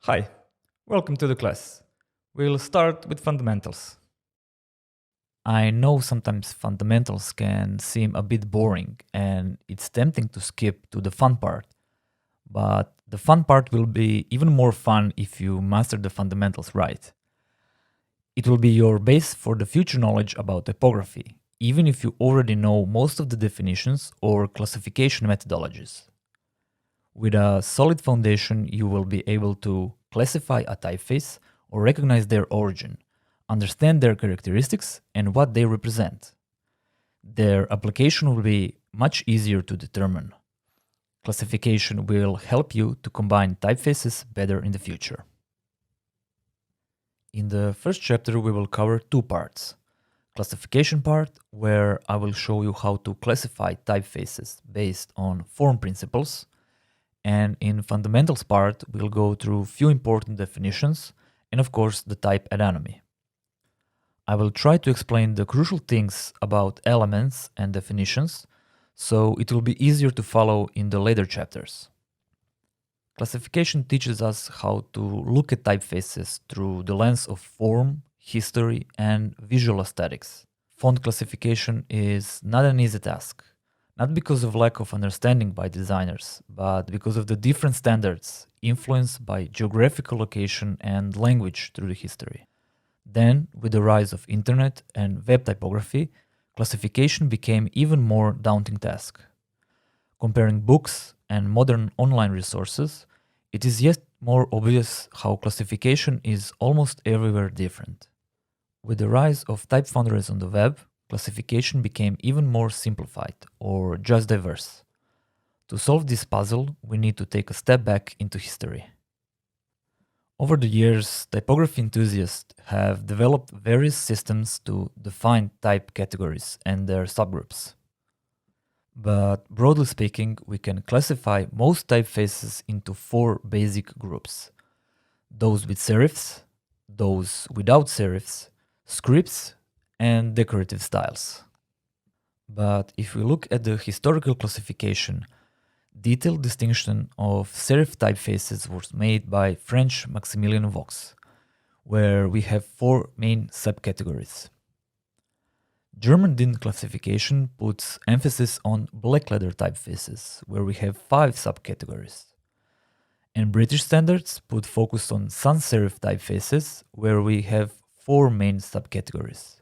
Hi, welcome to the class. We'll start with fundamentals. I know sometimes fundamentals can seem a bit boring and it's tempting to skip to the fun part. But the fun part will be even more fun if you master the fundamentals right. It will be your base for the future knowledge about typography, even if you already know most of the definitions or classification methodologies. With a solid foundation, you will be able to classify a typeface or recognize their origin, understand their characteristics and what they represent. Their application will be much easier to determine. Classification will help you to combine typefaces better in the future. In the first chapter, we will cover two parts. Classification part, where I will show you how to classify typefaces based on form principles. And in fundamentals part, we'll go through few important definitions and of course the type anatomy. I will try to explain the crucial things about elements and definitions, so it will be easier to follow in the later chapters. Classification teaches us how to look at typefaces through the lens of form, history, and visual aesthetics. Font classification is not an easy task. Not because of lack of understanding by designers, but because of the different standards influenced by geographical location and language through the history. Then, with the rise of internet and web typography, classification became even more daunting task. Comparing books and modern online resources, it is yet more obvious how classification is almost everywhere different. With the rise of type foundries on the web, classification became even more simplified or just diverse. To solve this puzzle, we need to take a step back into history. Over the years, typography enthusiasts have developed various systems to define type categories and their subgroups. But broadly speaking, we can classify most typefaces into four basic groups: those with serifs, those without serifs, scripts, and decorative styles. But if we look at the historical classification, detailed distinction of serif typefaces was made by French Maximilien Vaux, where we have four main subcategories. German DIN classification puts emphasis on black-letter typefaces, where we have five subcategories. And British standards put focus on sans-serif typefaces, where we have four main subcategories.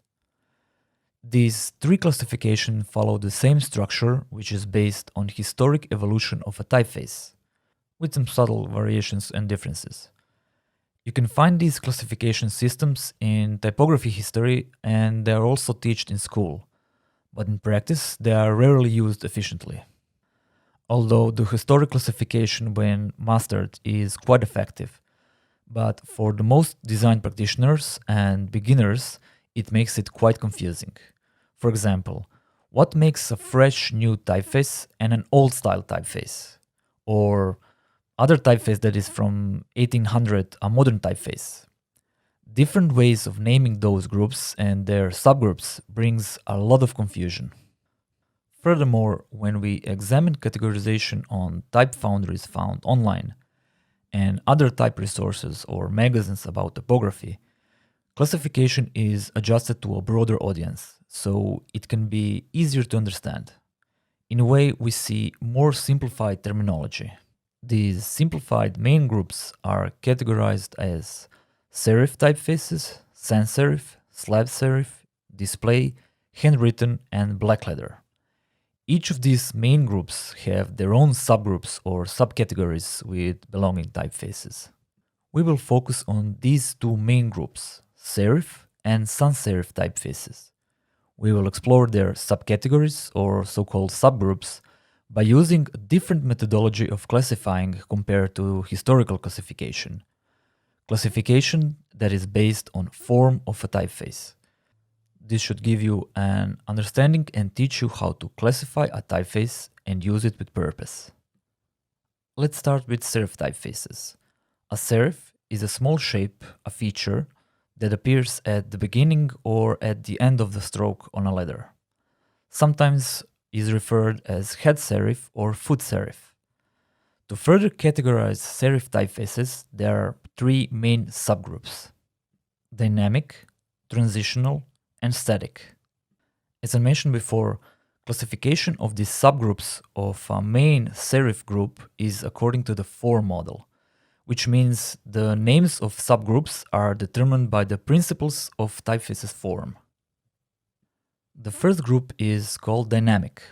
These three classifications follow the same structure, which is based on historic evolution of a typeface, with some subtle variations and differences. You can find these classification systems in typography history, and they are also taught in school, but in practice they are rarely used efficiently. Although the historic classification, when mastered, is quite effective, but for the most design practitioners and beginners, it makes it quite confusing. For example, what makes a fresh new typeface and an old style typeface? Or other typeface that is from 1800, a modern typeface? Different ways of naming those groups and their subgroups brings a lot of confusion. Furthermore, when we examine categorization on type foundries found online and other type resources or magazines about typography, classification is adjusted to a broader audience, so it can be easier to understand. In a way, we see more simplified terminology. These simplified main groups are categorized as serif typefaces, sans-serif, slab serif, display, handwritten, and blackletter. Each of these main groups have their own subgroups or subcategories with belonging typefaces. We will focus on these two main groups, serif and sans-serif typefaces. We will explore their subcategories or so-called subgroups by using a different methodology of classifying compared to historical classification. Classification that is based on form of a typeface. This should give you an understanding and teach you how to classify a typeface and use it with purpose. Let's start with serif typefaces. A serif is a small shape, a feature, that appears at the beginning or at the end of the stroke on a letter. Sometimes is referred as head serif or foot serif. To further categorize serif typefaces, there are three main subgroups: dynamic, transitional, and static. As I mentioned before, classification of these subgroups of a main serif group is according to the form model, which means the names of subgroups are determined by the principles of typefaces form. The first group is called dynamic.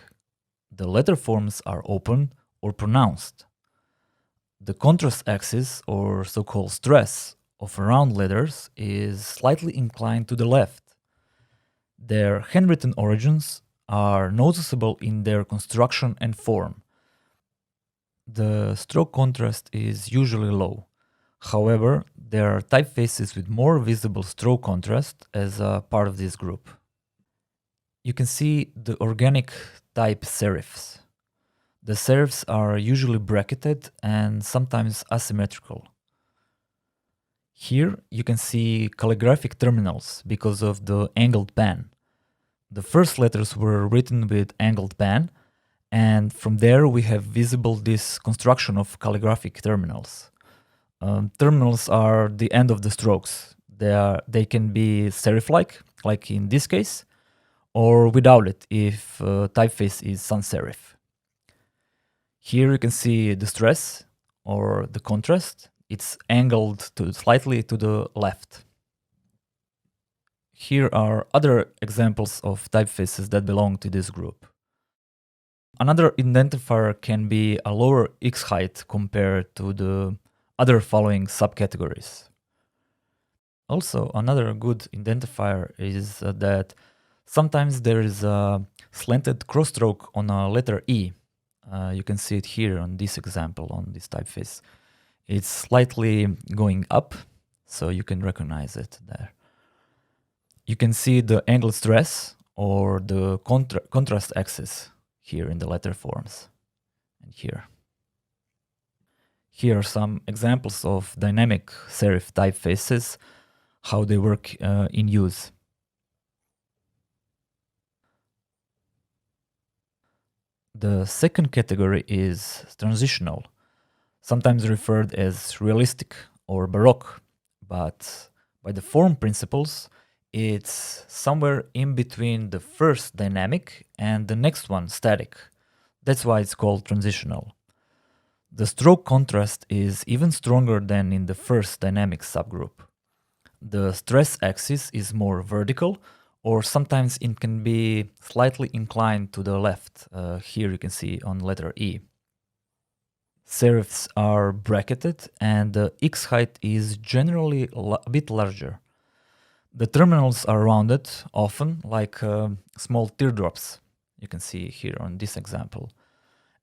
The letter forms are open or pronounced. The contrast axis, or so-called stress, of round letters is slightly inclined to the left. Their handwritten origins are noticeable in their construction and form. The stroke contrast is usually low. However, there are typefaces with more visible stroke contrast as a part of this group. You can see the organic type serifs. The serifs are usually bracketed and sometimes asymmetrical. Here you can see calligraphic terminals because of the angled pen. The first letters were written with angled pen, and from there we have visible this construction of calligraphic terminals. Terminals are the end of the strokes. They can be serif-like, like in this case, or without it if typeface is sans-serif. Here you can see the stress or the contrast. It's angled slightly to the left. Here are other examples of typefaces that belong to this group. Another identifier can be a lower X height compared to the other following subcategories. Also, another good identifier is that sometimes there is a slanted crosstroke on a letter E. You can see it here on this example, on this typeface. It's slightly going up, so you can recognize it there. You can see the angled stress or the contrast axis here in the letter forms and here. Here are some examples of dynamic serif typefaces, how they work in use. The second category is transitional, sometimes referred as realistic or baroque, but by the form principles, it's somewhere in between the first dynamic and the next one static. That's why it's called transitional. The stroke contrast is even stronger than in the first dynamic subgroup. The stress axis is more vertical, or sometimes it can be slightly inclined to the left. Here you can see on letter E. Serifs are bracketed and the X height is generally a bit larger. The terminals are rounded, often like small teardrops. You can see here on this example.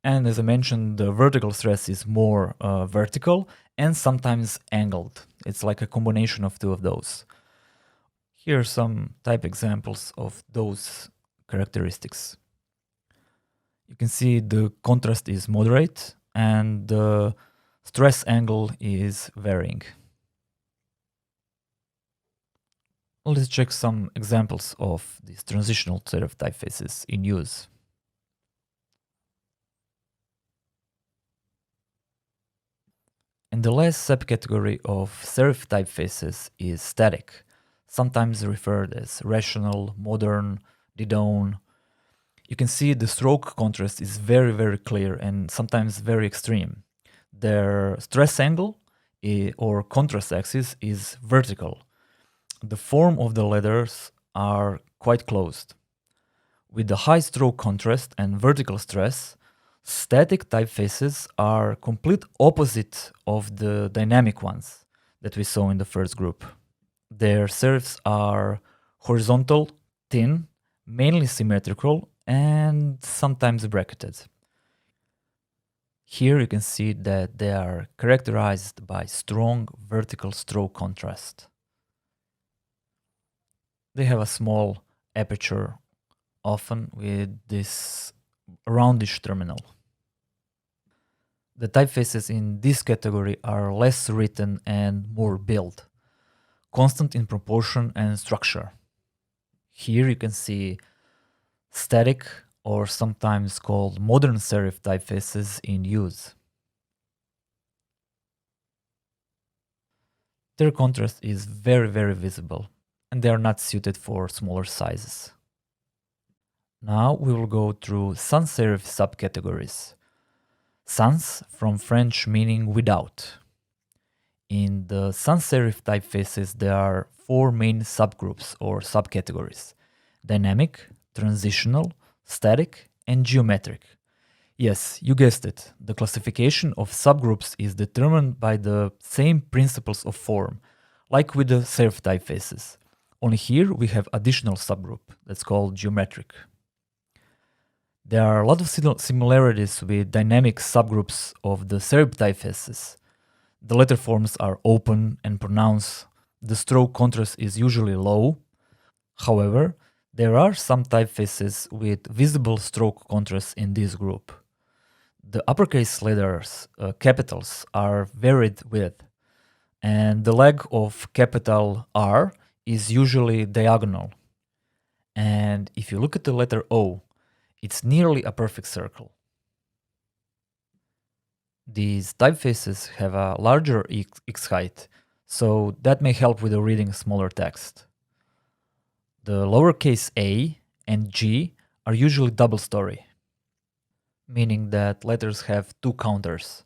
And as I mentioned, the vertical stress is more vertical and sometimes angled. It's like a combination of two of those. Here are some type examples of those characteristics. You can see the contrast is moderate and the stress angle is varying. Let's check some examples of these transitional serif typefaces in use. And the last subcategory of serif typefaces is static, sometimes referred as rational, modern, didone. You can see the stroke contrast is very, very clear and sometimes very extreme. Their stress angle or contrast axis is vertical. The form of the letters are quite closed. With the high stroke contrast and vertical stress, static typefaces are complete opposite of the dynamic ones that we saw in the first group. Their serifs are horizontal, thin, mainly symmetrical, and sometimes bracketed. Here you can see that they are characterized by strong vertical stroke contrast. They have a small aperture, often with this roundish terminal. The typefaces in this category are less written and more built, constant in proportion and structure. Here you can see static or sometimes called modern serif typefaces in use. Their contrast is very visible, and they are not suited for smaller sizes. Now we will go through sans-serif subcategories. Sans from French meaning without. In the sans-serif typefaces, there are four main subgroups or subcategories: dynamic, transitional, static, and geometric. Yes, you guessed it. The classification of subgroups is determined by the same principles of form, like with the serif typefaces. Only here we have additional subgroup that's called geometric. There are a lot of similarities with dynamic subgroups of the serif typefaces. The letter forms are open and pronounced. The stroke contrast is usually low. However, there are some typefaces with visible stroke contrast in this group. The uppercase letters, capitals, are varied with, and the leg of capital R is usually diagonal. And if you look at the letter O, it's nearly a perfect circle. These typefaces have a larger X height, so that may help with the reading smaller text. The lowercase a and G are usually double story, meaning that letters have two counters.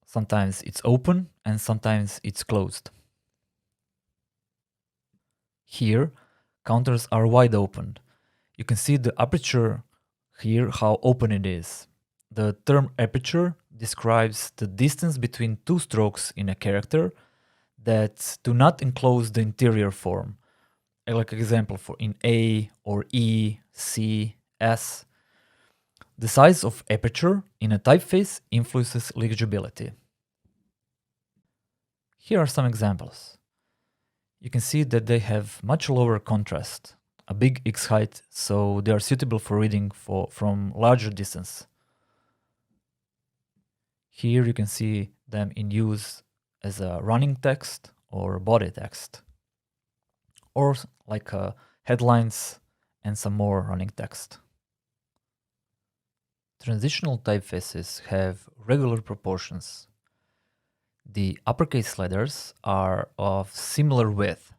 Sometimes it's open and sometimes it's closed. Here, counters are wide open. You can see the aperture here, how open it is. The term aperture describes the distance between two strokes in a character that do not enclose the interior form. Like example for in A or E, C, S. The size of aperture in a typeface influences legibility. Here are some examples. You can see that they have much lower contrast, a big X height, so they are suitable for reading from larger distance. Here you can see them in use as a running text or body text, or like headlines and some more running text. Transitional typefaces have regular proportions. The uppercase letters are of similar width.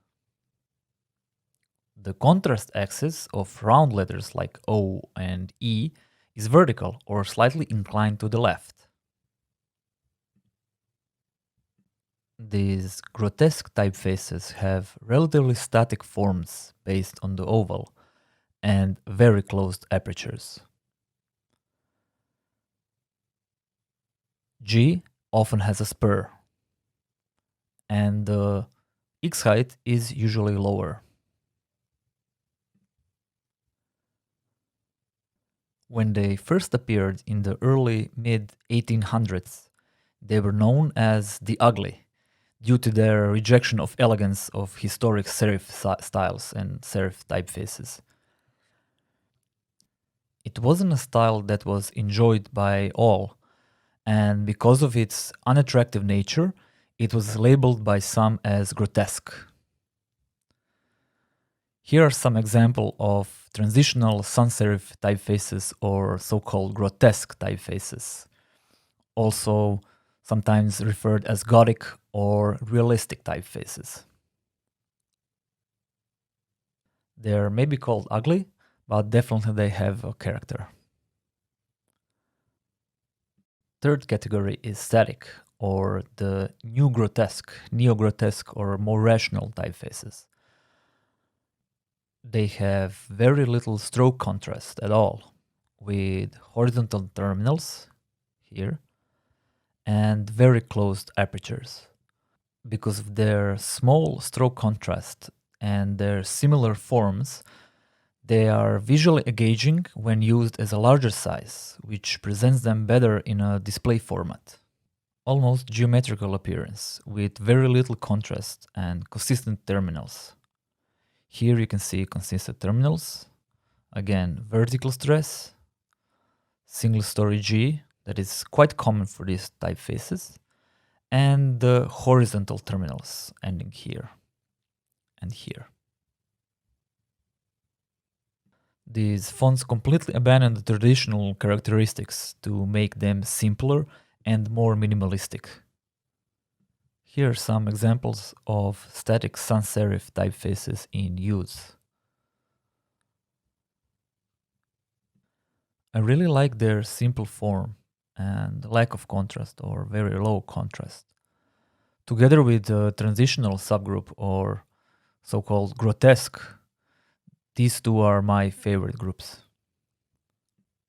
The contrast axis of round letters like O and E is vertical or slightly inclined to the left. These grotesque typefaces have relatively static forms based on the oval and very closed apertures. G often has a spur, and the X height is usually lower. When they first appeared in the early mid-1800s, they were known as the ugly, due to their rejection of elegance of historic serif styles and serif typefaces. It wasn't a style that was enjoyed by all, and because of its unattractive nature, it was labeled by some as grotesque. Here are some examples of transitional sans-serif typefaces or so-called grotesque typefaces, also sometimes referred as Gothic or realistic typefaces. They're maybe called ugly, but definitely they have a character. Third category is static, or the new grotesque, neo-grotesque, or more rational typefaces. They have very little stroke contrast at all, with horizontal terminals here and very closed apertures. Because of their small stroke contrast and their similar forms, they are visually engaging when used as a larger size, which presents them better in a display format. Almost geometrical appearance, with very little contrast and consistent terminals. Here you can see consistent terminals, again vertical stress, single story G, that is quite common for these typefaces, and the horizontal terminals ending here and here. These fonts completely abandon the traditional characteristics to make them simpler and more minimalistic. Here are some examples of static sans-serif typefaces in use. I really like their simple form and lack of contrast or very low contrast. Together with the transitional subgroup or so-called grotesque, these two are my favorite groups.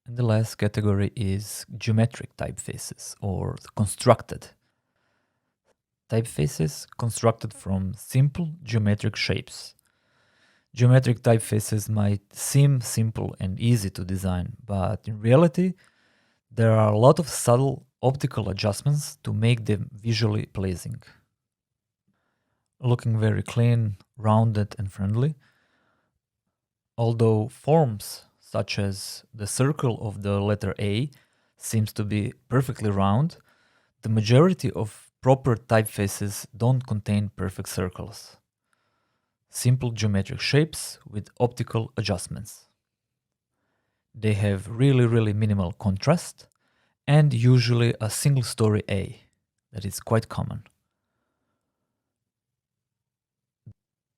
And the last category is geometric typefaces or constructed typefaces constructed from simple geometric shapes. Geometric typefaces might seem simple and easy to design, but in reality, there are a lot of subtle optical adjustments to make them visually pleasing. Looking very clean, rounded, and friendly. Although forms such as the circle of the letter A seems to be perfectly round, the majority of proper typefaces don't contain perfect circles. Simple geometric shapes with optical adjustments. They have really minimal contrast and usually a single story A. That is quite common.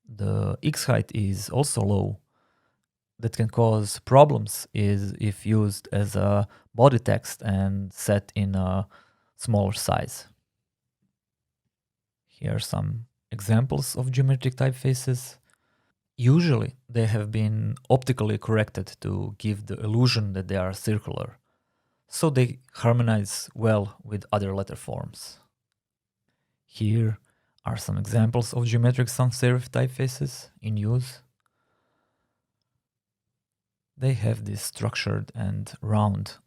The X height is also low. That can cause problems is if used as a body text and set in a smaller size. Here are some examples of geometric typefaces. Usually they have been optically corrected to give the illusion that they are circular, so they harmonize well with other letter forms. Here are some examples of geometric sans-serif typefaces in use. They have this structured and round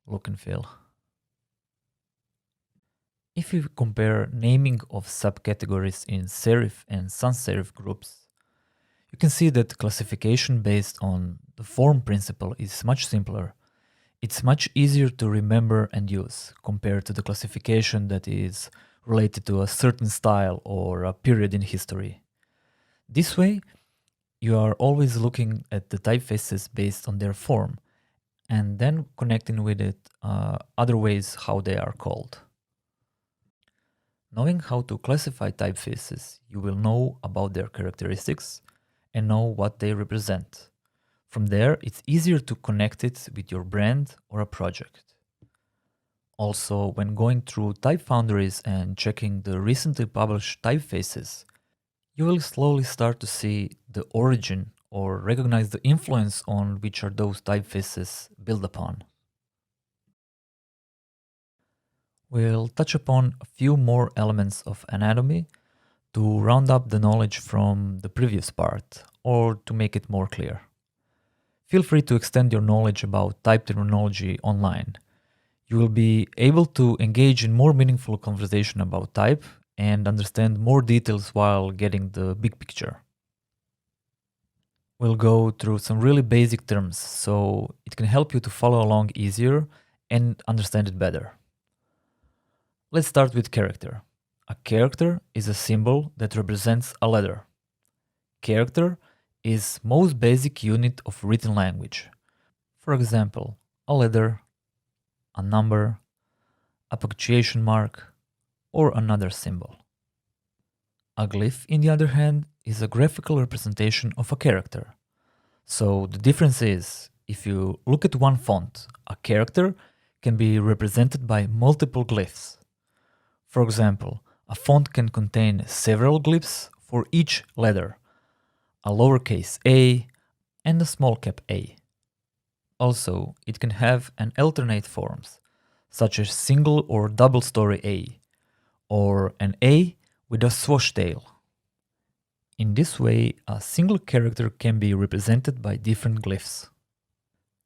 look and feel. If you compare naming of subcategories in serif and sans-serif groups, you can see that classification based on the form principle is much simpler. It's much easier to remember and use compared to the classification that is related to a certain style or a period in history. This way, you are always looking at the typefaces based on their form and then connecting with it other ways how they are called. Knowing how to classify typefaces, you will know about their characteristics and know what they represent. From there, it's easier to connect it with your brand or a project. Also, when going through type foundries and checking the recently published typefaces, you will slowly start to see the origin or recognize the influence on which are those typefaces built upon. We'll touch upon a few more elements of anatomy to round up the knowledge from the previous part or to make it more clear. Feel free to extend your knowledge about type terminology online. You will be able to engage in more meaningful conversation about type and understand more details while getting the big picture. We'll go through some really basic terms so it can help you to follow along easier and understand it better. Let's start with character. A character is a symbol that represents a letter. Character is most basic unit of written language. For example, a letter, a number, a punctuation mark, or another symbol. A glyph, in the other hand, is a graphical representation of a character. So the difference is, if you look at one font, a character can be represented by multiple glyphs. For example, a font can contain several glyphs for each letter, a lowercase a and a small cap a. Also, it can have an alternate forms, such as single or double story a, or an a with a swashtail. In this way, a single character can be represented by different glyphs.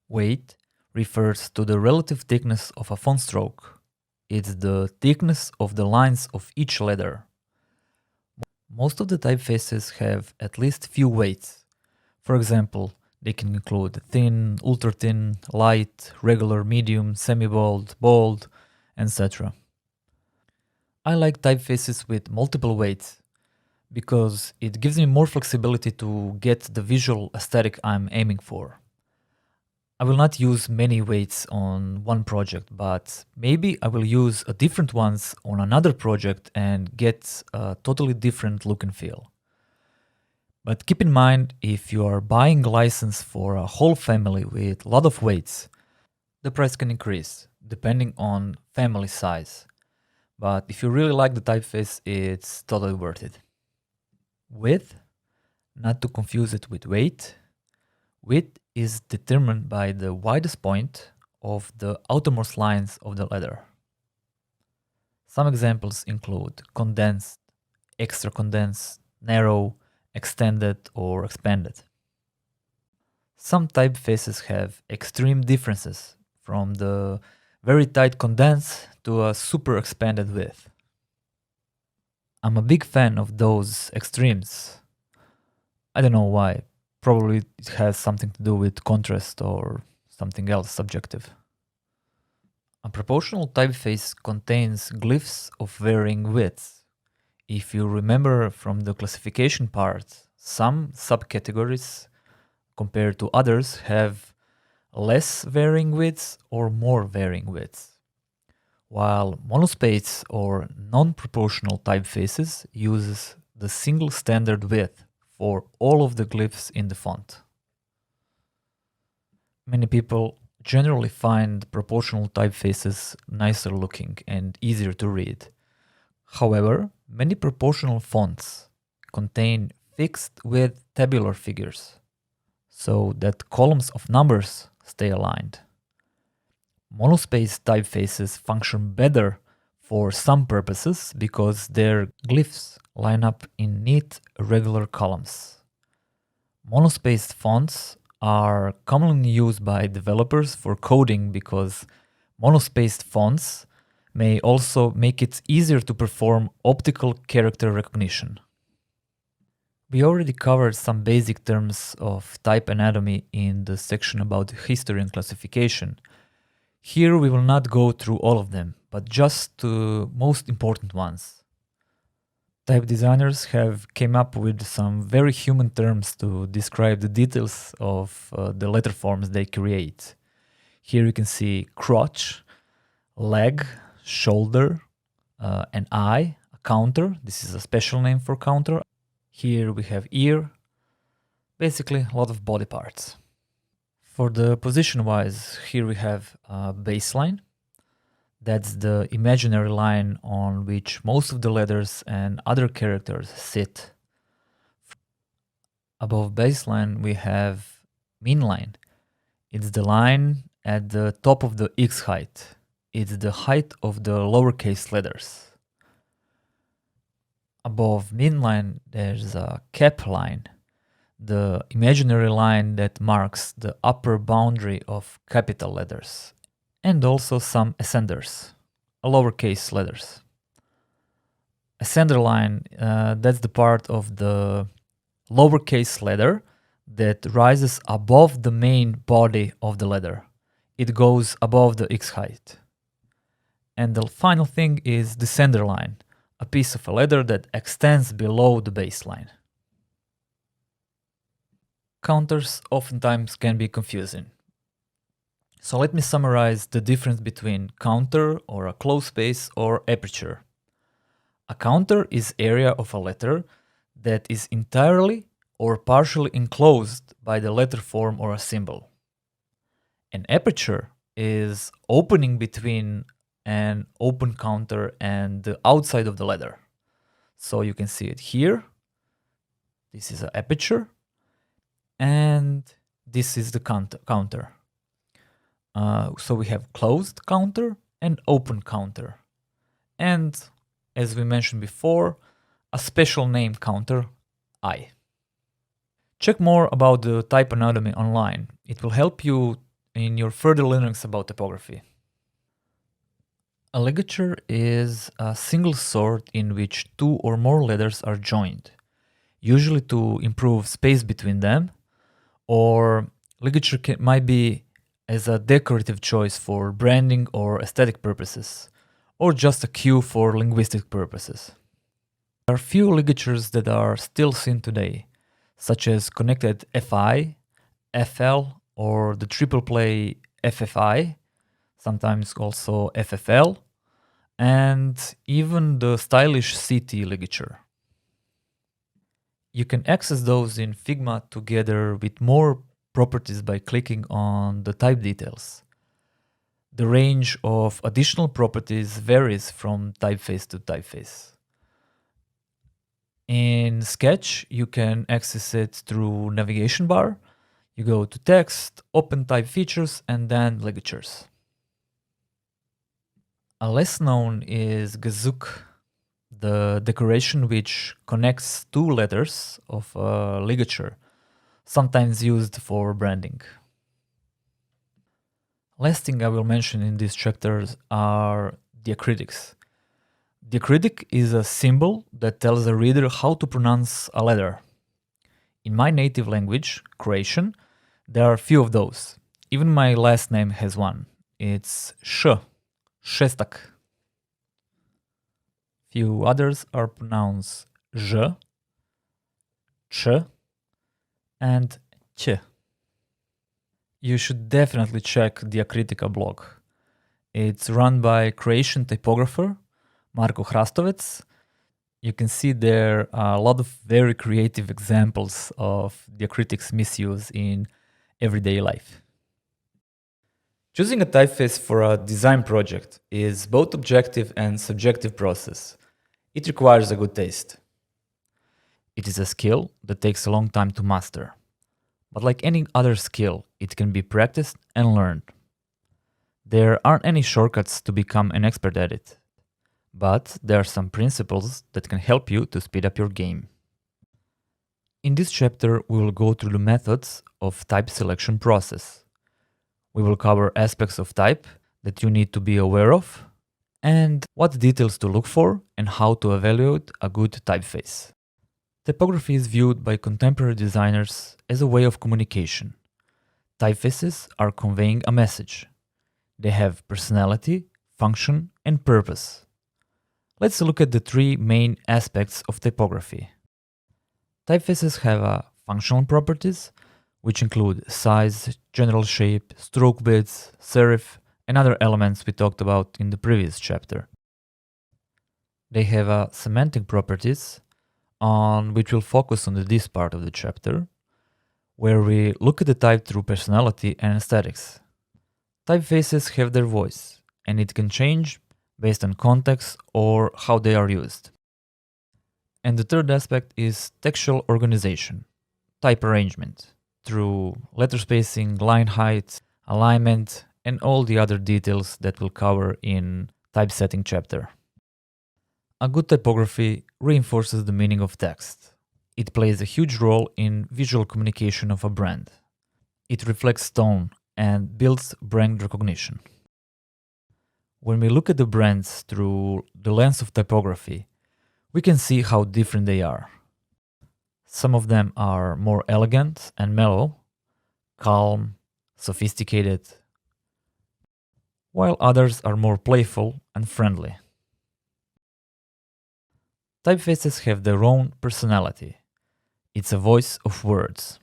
Weight refers to the relative thickness of a font stroke. It's the thickness of the lines of each letter. Most of the typefaces have at least few weights. For example, they can include thin, ultra thin, light, regular, medium, semi-bold, bold, etc. I like typefaces with multiple weights because it gives me more flexibility to get the visual aesthetic I'm aiming for. I will not use many weights on one project, but maybe I will use a different ones on another project and get a totally different look and feel. But keep in mind, if you are buying a license for a whole family with a lot of weights, the price can increase depending on family size. But if you really like the typeface, it's totally worth it. Width, not to confuse it with weight. Width is determined by the widest point of the outermost lines of the letter. Some examples include condensed, extra condensed, narrow, extended, or expanded. Some typefaces have extreme differences, from the very tight condensed to a super expanded width. I'm a big fan of those extremes. I don't know why. Probably it has something to do with contrast or something else subjective. A proportional typeface contains glyphs of varying widths. If you remember from the classification part, some subcategories compared to others have less varying widths or more varying widths, while monospace or non-proportional typefaces uses the single standard width for all of the glyphs in the font. Many people generally find proportional typefaces nicer looking and easier to read. However, many proportional fonts contain fixed width tabular figures, so that columns of numbers stay aligned. Monospace typefaces function better for some purposes because their glyphs line up in neat, regular columns. Monospaced fonts are commonly used by developers for coding because monospaced fonts may also make it easier to perform optical character recognition. We already covered some basic terms of type anatomy in the section about history and classification. Here we will not go through all of them, but just the most important ones. Type designers have came up with some very human terms to describe the details of the letter forms they create. Here you can see crotch, leg, shoulder, an eye, a counter. This is a special name for counter. Here we have ear, basically a lot of body parts. For the position wise, here we have a baseline. That's the imaginary line on which most of the letters and other characters sit. Above baseline, we have mean line. It's the line at the top of the X height. It's the height of the lowercase letters. Above mean line, there's a cap line, the imaginary line that marks the upper boundary of capital letters, and also some ascenders, lowercase letters. Ascender line, that's the part of the lowercase letter that rises above the main body of the letter. It goes above the X height. And the final thing is descender line, a piece of a letter that extends below the baseline. Counters oftentimes can be confusing. So let me summarize the difference between counter or a close space or aperture. A counter is area of a letter that is entirely or partially enclosed by the letter form or a symbol. An aperture is opening between an open counter and the outside of the letter. So you can see it here. This is an aperture. And this is the counter. So we have closed counter and open counter. And as we mentioned before, a special name counter, I. Check more about the type anatomy online. It will help you in your further learnings about typography. A ligature is a single sort in which two or more letters are joined, usually to improve space between them, or ligature might be as a decorative choice for branding or aesthetic purposes, or just a cue for linguistic purposes. There are few ligatures that are still seen today, such as connected FI, FL, or the triple play FFI, sometimes also FFL, and even the stylish CT ligature. You can access those in Figma together with more properties by clicking on the type details. The range of additional properties varies from typeface to typeface. In Sketch, you can access it through navigation bar. You go to text, open type features, and then ligatures. A less known is Gazuk, the decoration which connects two letters of a ligature, sometimes used for branding. Last thing I will mention in these chapters are diacritics. Diacritic is a symbol that tells the reader how to pronounce a letter. In my native language, Croatian, there are few of those. Even my last name has one. It's sh, šestak. Few others are pronounced ž, č, and ć. You should definitely check Diacritica blog. It's run by Croatian typographer Marko Hrastovec. You can see there a lot of very creative examples of diacritics misuse in everyday life. Choosing a typeface for a design project is both objective and subjective process. It requires a good taste. It is a skill that takes a long time to master. But like any other skill, it can be practiced and learned. There aren't any shortcuts to become an expert at it, but there are some principles that can help you to speed up your game. In this chapter, we will go through the methods of type selection process. We will cover aspects of type that you need to be aware of, and what details to look for and how to evaluate a good typeface. Typography is viewed by contemporary designers as a way of communication. Typefaces are conveying a message. They have personality, function, and purpose. Let's look at the three main aspects of typography. Typefaces have functional properties, which include size, general shape, stroke width, serif, and other elements we talked about in the previous chapter. They have semantic properties, on which we'll focus on this part of the chapter, where we look at the type through personality and aesthetics. Typefaces have their voice, and it can change based on context or how they are used. And the third aspect is textual organization, type arrangement, through letter spacing, line height, alignment, and all the other details that we'll cover in Typesetting chapter. A good typography reinforces the meaning of text. It plays a huge role in visual communication of a brand. It reflects tone and builds brand recognition. When we look at the brands through the lens of typography, we can see how different they are. Some of them are more elegant and mellow, calm, sophisticated, while others are more playful and friendly. Typefaces have their own personality. It's a voice of words.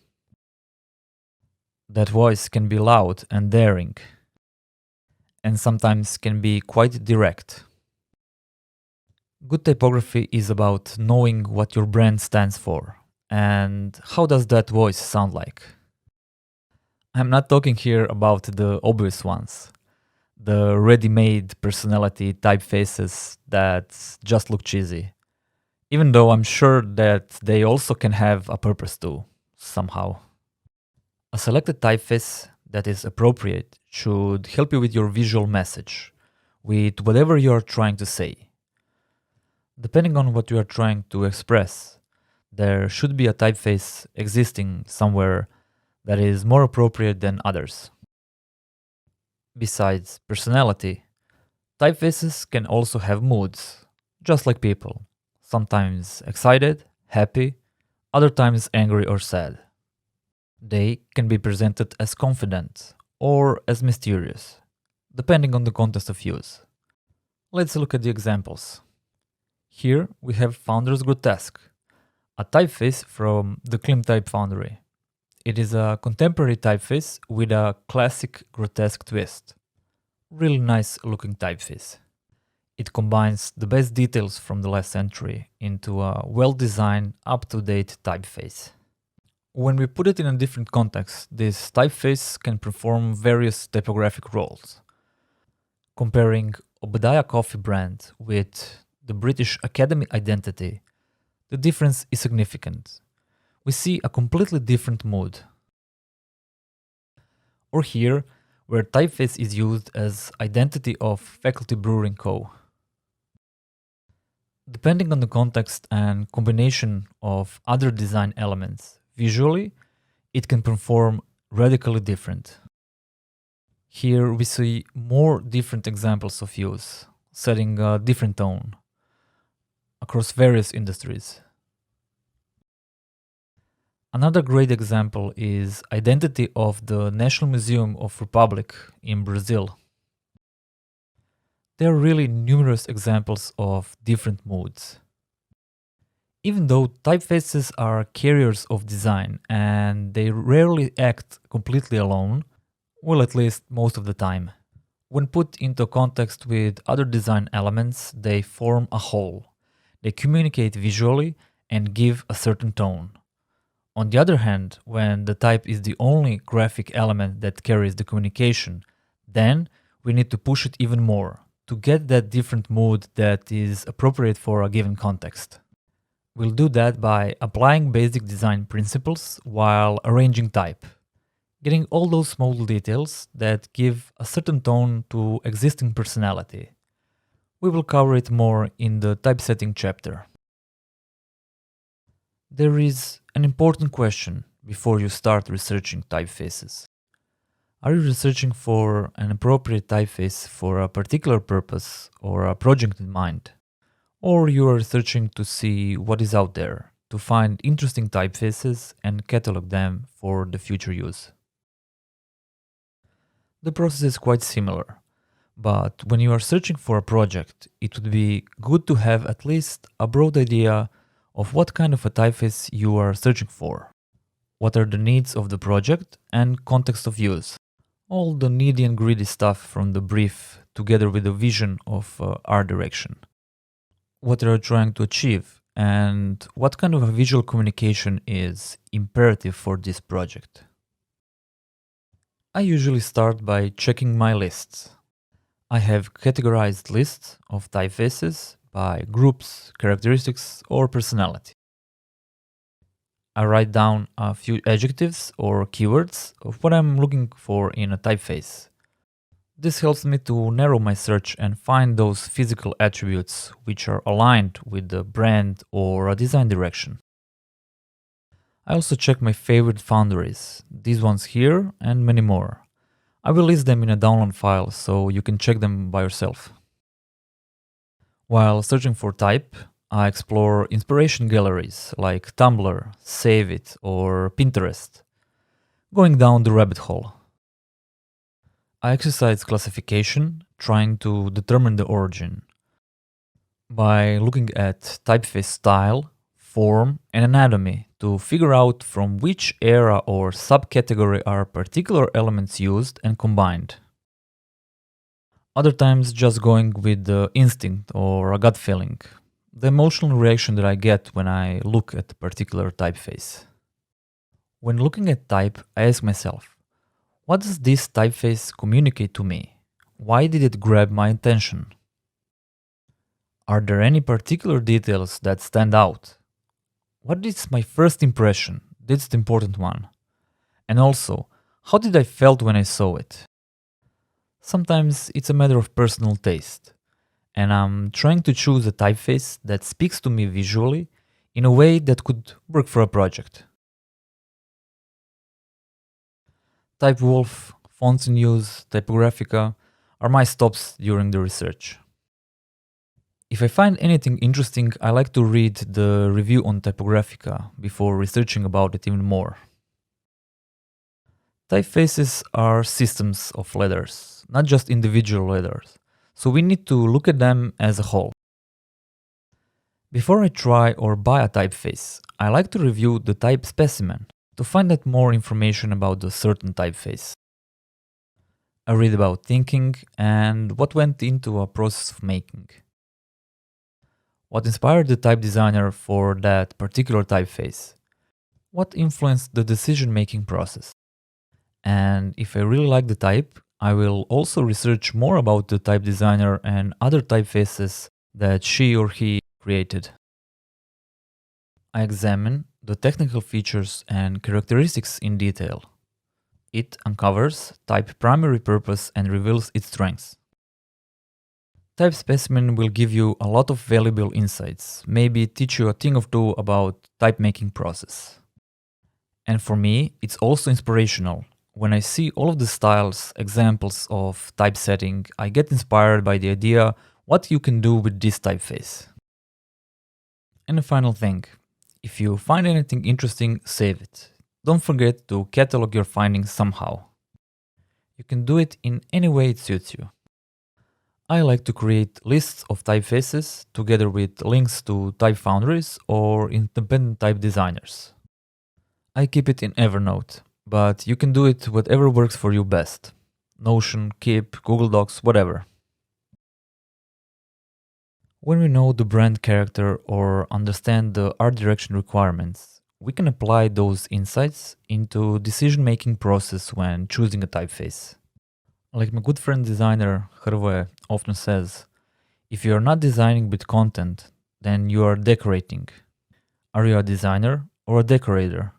That voice can be loud and daring, and sometimes can be quite direct. Good typography is about knowing what your brand stands for, and how does that voice sound like. I'm not talking here about the obvious ones, the ready-made personality typefaces that just look cheesy. Even though I'm sure that they also can have a purpose too, somehow. A selected typeface that is appropriate should help you with your visual message, with whatever you are trying to say. Depending on what you are trying to express, there should be a typeface existing somewhere that is more appropriate than others. Besides personality, typefaces can also have moods, just like people. Sometimes excited, happy, other times angry or sad. They can be presented as confident or as mysterious, depending on the context of use. Let's look at the examples. Here we have Founders Grotesque, a typeface from the Klim Type Foundry. It is a contemporary typeface with a classic grotesque twist. Really nice looking typeface. It combines the best details from the last century into a well-designed, up-to-date typeface. When we put it in a different context, this typeface can perform various typographic roles. Comparing Obadiah Coffee brand with the British Academy identity, the difference is significant. We see a completely different mood. Or here, where typeface is used as identity of Faculty Brewing Co. Depending on the context and combination of other design elements, visually, it can perform radically different. Here we see more different examples of use, setting a different tone across various industries. Another great example is identity of the National Museum of Republic in Brazil. There are really numerous examples of different moods. Even though typefaces are carriers of design and they rarely act completely alone, well, at least most of the time. When put into context with other design elements, they form a whole. They communicate visually and give a certain tone. On the other hand, when the type is the only graphic element that carries the communication, then we need to push it even more to get that different mood that is appropriate for a given context. We'll do that by applying basic design principles while arranging type, getting all those small details that give a certain tone to existing personality. We will cover it more in the typesetting chapter. There is an important question before you start researching typefaces. Are you researching for an appropriate typeface for a particular purpose or a project in mind? Or you are researching to see what is out there, to find interesting typefaces and catalog them for the future use? The process is quite similar, but when you are searching for a project, it would be good to have at least a broad idea of what kind of a typeface you are searching for. What are the needs of the project and context of use? All the needy and greedy stuff from the brief together with the vision of art direction. What are you trying to achieve and what kind of a visual communication is imperative for this project? I usually start by checking my lists. I have categorized lists of typefaces by groups, characteristics, or personality. I write down a few adjectives or keywords of what I'm looking for in a typeface. This helps me to narrow my search and find those physical attributes which are aligned with the brand or a design direction. I also check my favorite foundries, these ones here and many more. I will list them in a download file so you can check them by yourself. While searching for type, I explore inspiration galleries like Tumblr, Save It, or Pinterest, going down the rabbit hole. I exercise classification, trying to determine the origin. By looking at typeface style, form, and anatomy to figure out from which era or subcategory are particular elements used and combined. Other times just going with the instinct or a gut feeling, the emotional reaction that I get when I look at a particular typeface. When looking at type, I ask myself, what does this typeface communicate to me? Why did it grab my attention? Are there any particular details that stand out? What is my first impression? That's the important one. And also, how did I felt when I saw it? Sometimes it's a matter of personal taste, and I'm trying to choose a typeface that speaks to me visually in a way that could work for a project. TypeWolf, Fonts in Use, Typographica are my stops during the research. If I find anything interesting, I like to read the review on Typographica before researching about it even more. Typefaces are systems of letters, not just individual letters, so we need to look at them as a whole. Before I try or buy a typeface, I like to review the type specimen. to find out more information about a certain typeface. I read about thinking and what went into a process of making. What inspired the type designer for that particular typeface? What influenced the decision-making process? And if I really like the type, I will also research more about the type designer and other typefaces that she or he created. I examine the technical features and characteristics in detail. It uncovers type primary purpose and reveals its strengths. Type specimen will give you a lot of valuable insights, maybe teach you a thing or two about type making process. And for me, it's also inspirational. When I see all of the styles, examples of typesetting, I get inspired by the idea what you can do with this typeface. And a final thing, if you find anything interesting, save it. Don't forget to catalog your findings somehow. You can do it in any way it suits you. I like to create lists of typefaces together with links to type foundries or independent type designers. I keep it in Evernote, but you can do it whatever works for you best. Notion, Keep, Google Docs, whatever. When we know the brand character or understand the art direction requirements, we can apply those insights into decision-making process when choosing a typeface. Like my good friend designer Hrvoje often says, if you are not designing with content, then you are decorating. Are you a designer or a decorator?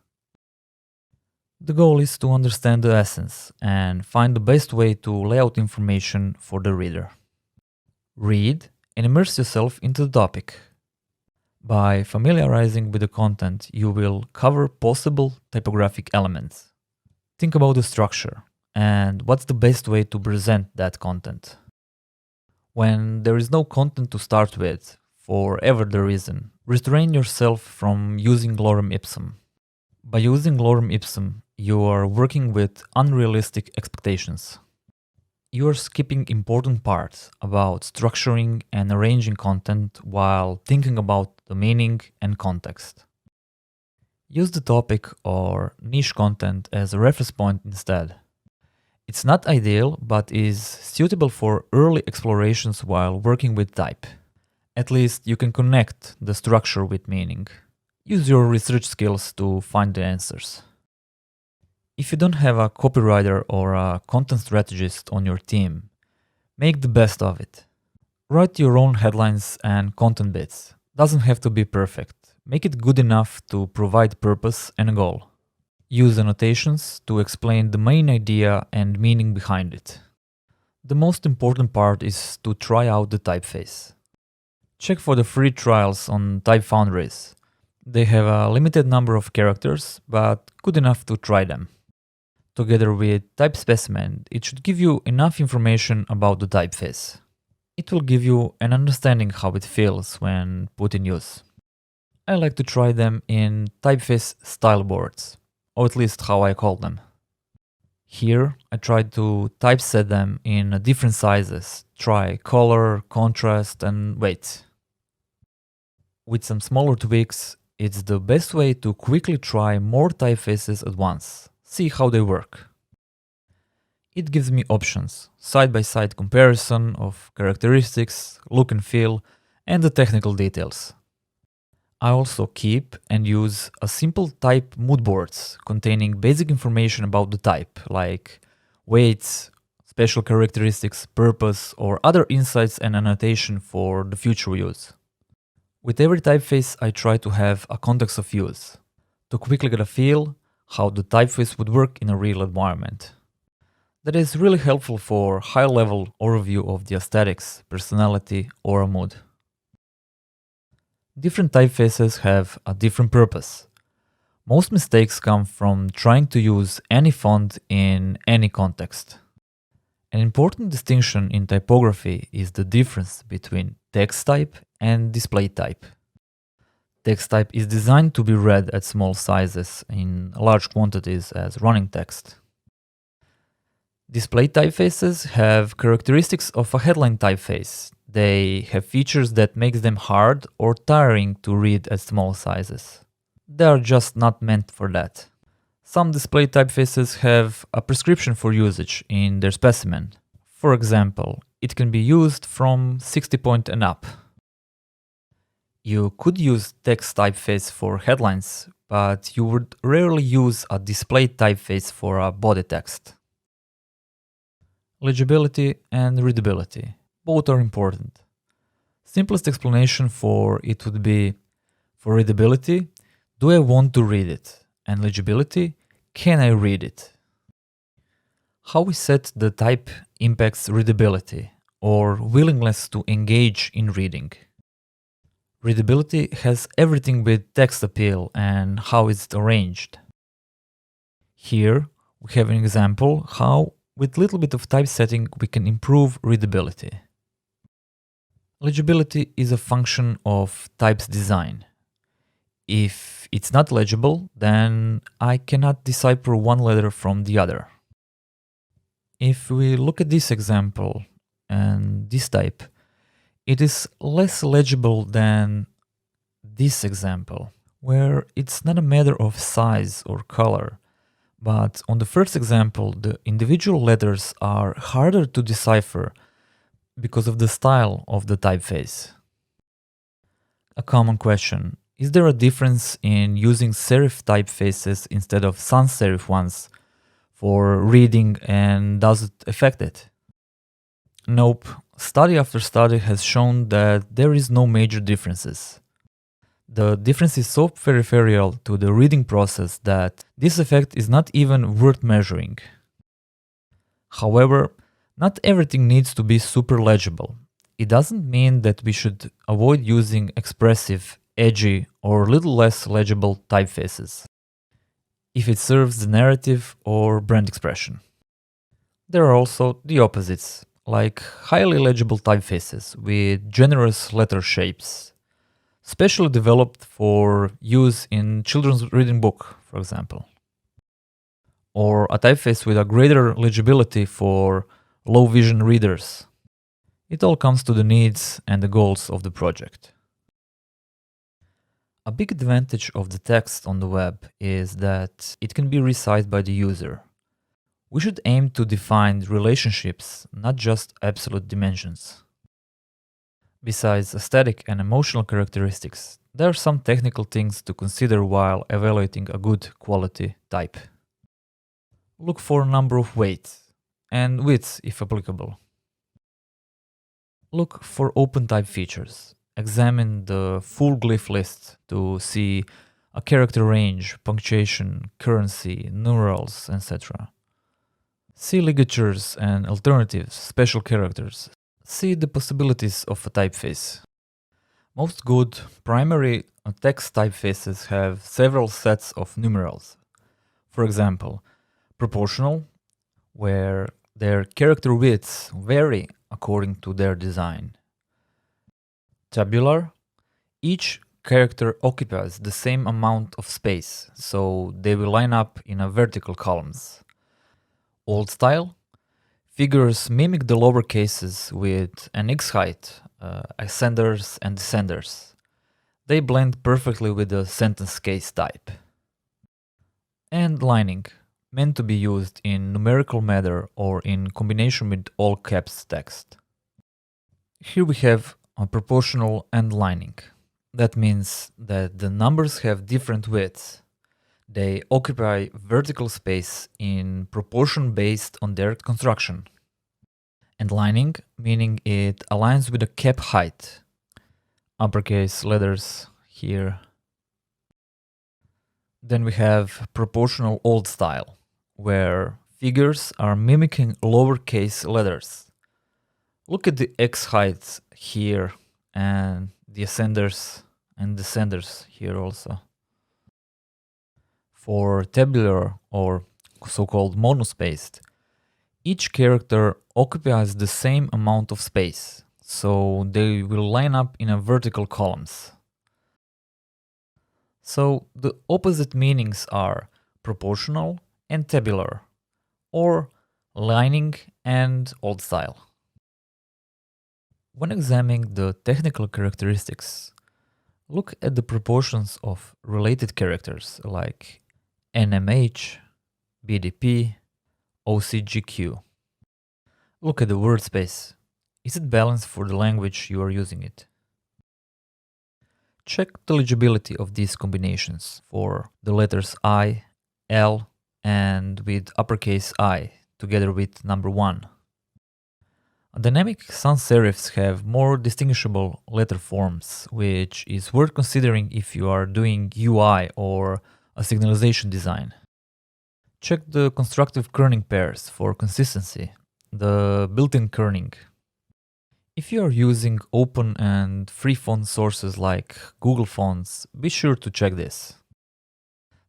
The goal is to understand the essence and find the best way to lay out information for the reader. Read and immerse yourself into the topic. By familiarizing with the content, you will cover possible typographic elements. Think about the structure and what's the best way to present that content. When there is no content to start with, for whatever the reason, restrain yourself from using lorem ipsum. By using lorem ipsum, you are working with unrealistic expectations. You are skipping important parts about structuring and arranging content while thinking about the meaning and context. Use the topic or niche content as a reference point instead. It's not ideal, but is suitable for early explorations while working with type. At least you can connect the structure with meaning. Use your research skills to find the answers. If you don't have a copywriter or a content strategist on your team, make the best of it. Write your own headlines and content bits. Doesn't have to be perfect. Make it good enough to provide purpose and a goal. Use annotations to explain the main idea and meaning behind it. The most important part is to try out the typeface. Check for the free trials on Type Foundries. They have a limited number of characters, but good enough to try them. Together with Type Specimen, it should give you enough information about the typeface. It will give you an understanding how it feels when put in use. I like to try them in Typeface style boards, or at least how I call them. Here, I try to typeset them in different sizes, try color, contrast, and weight. With some smaller tweaks, it's the best way to quickly try more typefaces at once. See how they work. It gives me options, side-by-side comparison of characteristics, look and feel, and the technical details. I also keep and use a simple type mood boards containing basic information about the type, like weights, special characteristics, purpose, or other insights and annotation for the future use. With every typeface, I try to have a context of use, to quickly get a feel how the typeface would work in a real environment. That is really helpful for high-level overview of the aesthetics, personality, or a mood. Different typefaces have a different purpose. Most mistakes come from trying to use any font in any context. An important distinction in typography is the difference between text type and display type. Text type is designed to be read at small sizes in large quantities as running text. Display typefaces have characteristics of a headline typeface. They have features that makes them hard or tiring to read at small sizes. They are just not meant for that. Some display typefaces have a prescription for usage in their specimen. For example, it can be used from 60 point and up. You could use text typeface for headlines, but you would rarely use a display typeface for a body text. Legibility and readability. Both are important. Simplest explanation for it would be, for readability, do I want to read it? And legibility, can I read it? How we set the type impacts readability or willingness to engage in reading. Readability has everything with text appeal and how it's arranged. Here we have an example how with little bit of typesetting we can improve readability. Legibility is a function of type's design. If it's not legible, then I cannot decipher one letter from the other. If we look at this example and this type, it is less legible than this example, where it's not a matter of size or color, but on the first example, the individual letters are harder to decipher because of the style of the typeface. A common question: is there a difference in using serif typefaces instead of sans-serif ones for reading, and does it affect it? Nope. Study after study has shown that there is no major differences. The difference is so peripheral to the reading process that this effect is not even worth measuring. However, not everything needs to be super legible. It doesn't mean that we should avoid using expressive, edgy, or little less legible typefaces if it serves the narrative or brand expression. There are also the opposites, like highly legible typefaces with generous letter shapes, specially developed for use in children's reading book, for example. Or a typeface with a greater legibility for low vision readers. It all comes to the needs and the goals of the project. A big advantage of the text on the web is that it can be resized by the user. We should aim to define relationships, not just absolute dimensions. Besides aesthetic and emotional characteristics, there are some technical things to consider while evaluating a good quality type. Look for number of weight and width if applicable. Look for open type features. Examine the full glyph list to see a character range, punctuation, currency, numerals, etc. See ligatures and alternatives, special characters. See the possibilities of a typeface. Most good primary text typefaces have several sets of numerals. For example, proportional, where their character widths vary according to their design. Tabular, each character occupies the same amount of space, so they will line up in a vertical columns. Old style, figures mimic the lower cases with an X height, ascenders and descenders. They blend perfectly with the sentence case type. And lining, meant to be used in numerical manner or in combination with all caps text. Here we have a proportional and lining. That means that the numbers have different widths. They occupy vertical space in proportion based on their construction. And lining, meaning it aligns with the cap height. Uppercase letters here. Then we have proportional old style, where figures are mimicking lowercase letters. Look at the X heights here and the ascenders and descenders here also. For tabular or so-called monospaced, each character occupies the same amount of space, so they will line up in a vertical columns. So the opposite meanings are proportional and tabular, or lining and old style. When examining the technical characteristics, look at the proportions of related characters like NMH, BDP, OCGQ. Look at the word space. Is it balanced for the language you are using it? Check the legibility of these combinations for the letters I, L, and with uppercase I, together with number 1. Dynamic sans-serifs have more distinguishable letter forms, which is worth considering if you are doing UI or a signalization design. Check the constructive kerning pairs for consistency, the built-in kerning. If you are using open and free font sources like Google Fonts, be sure to check this.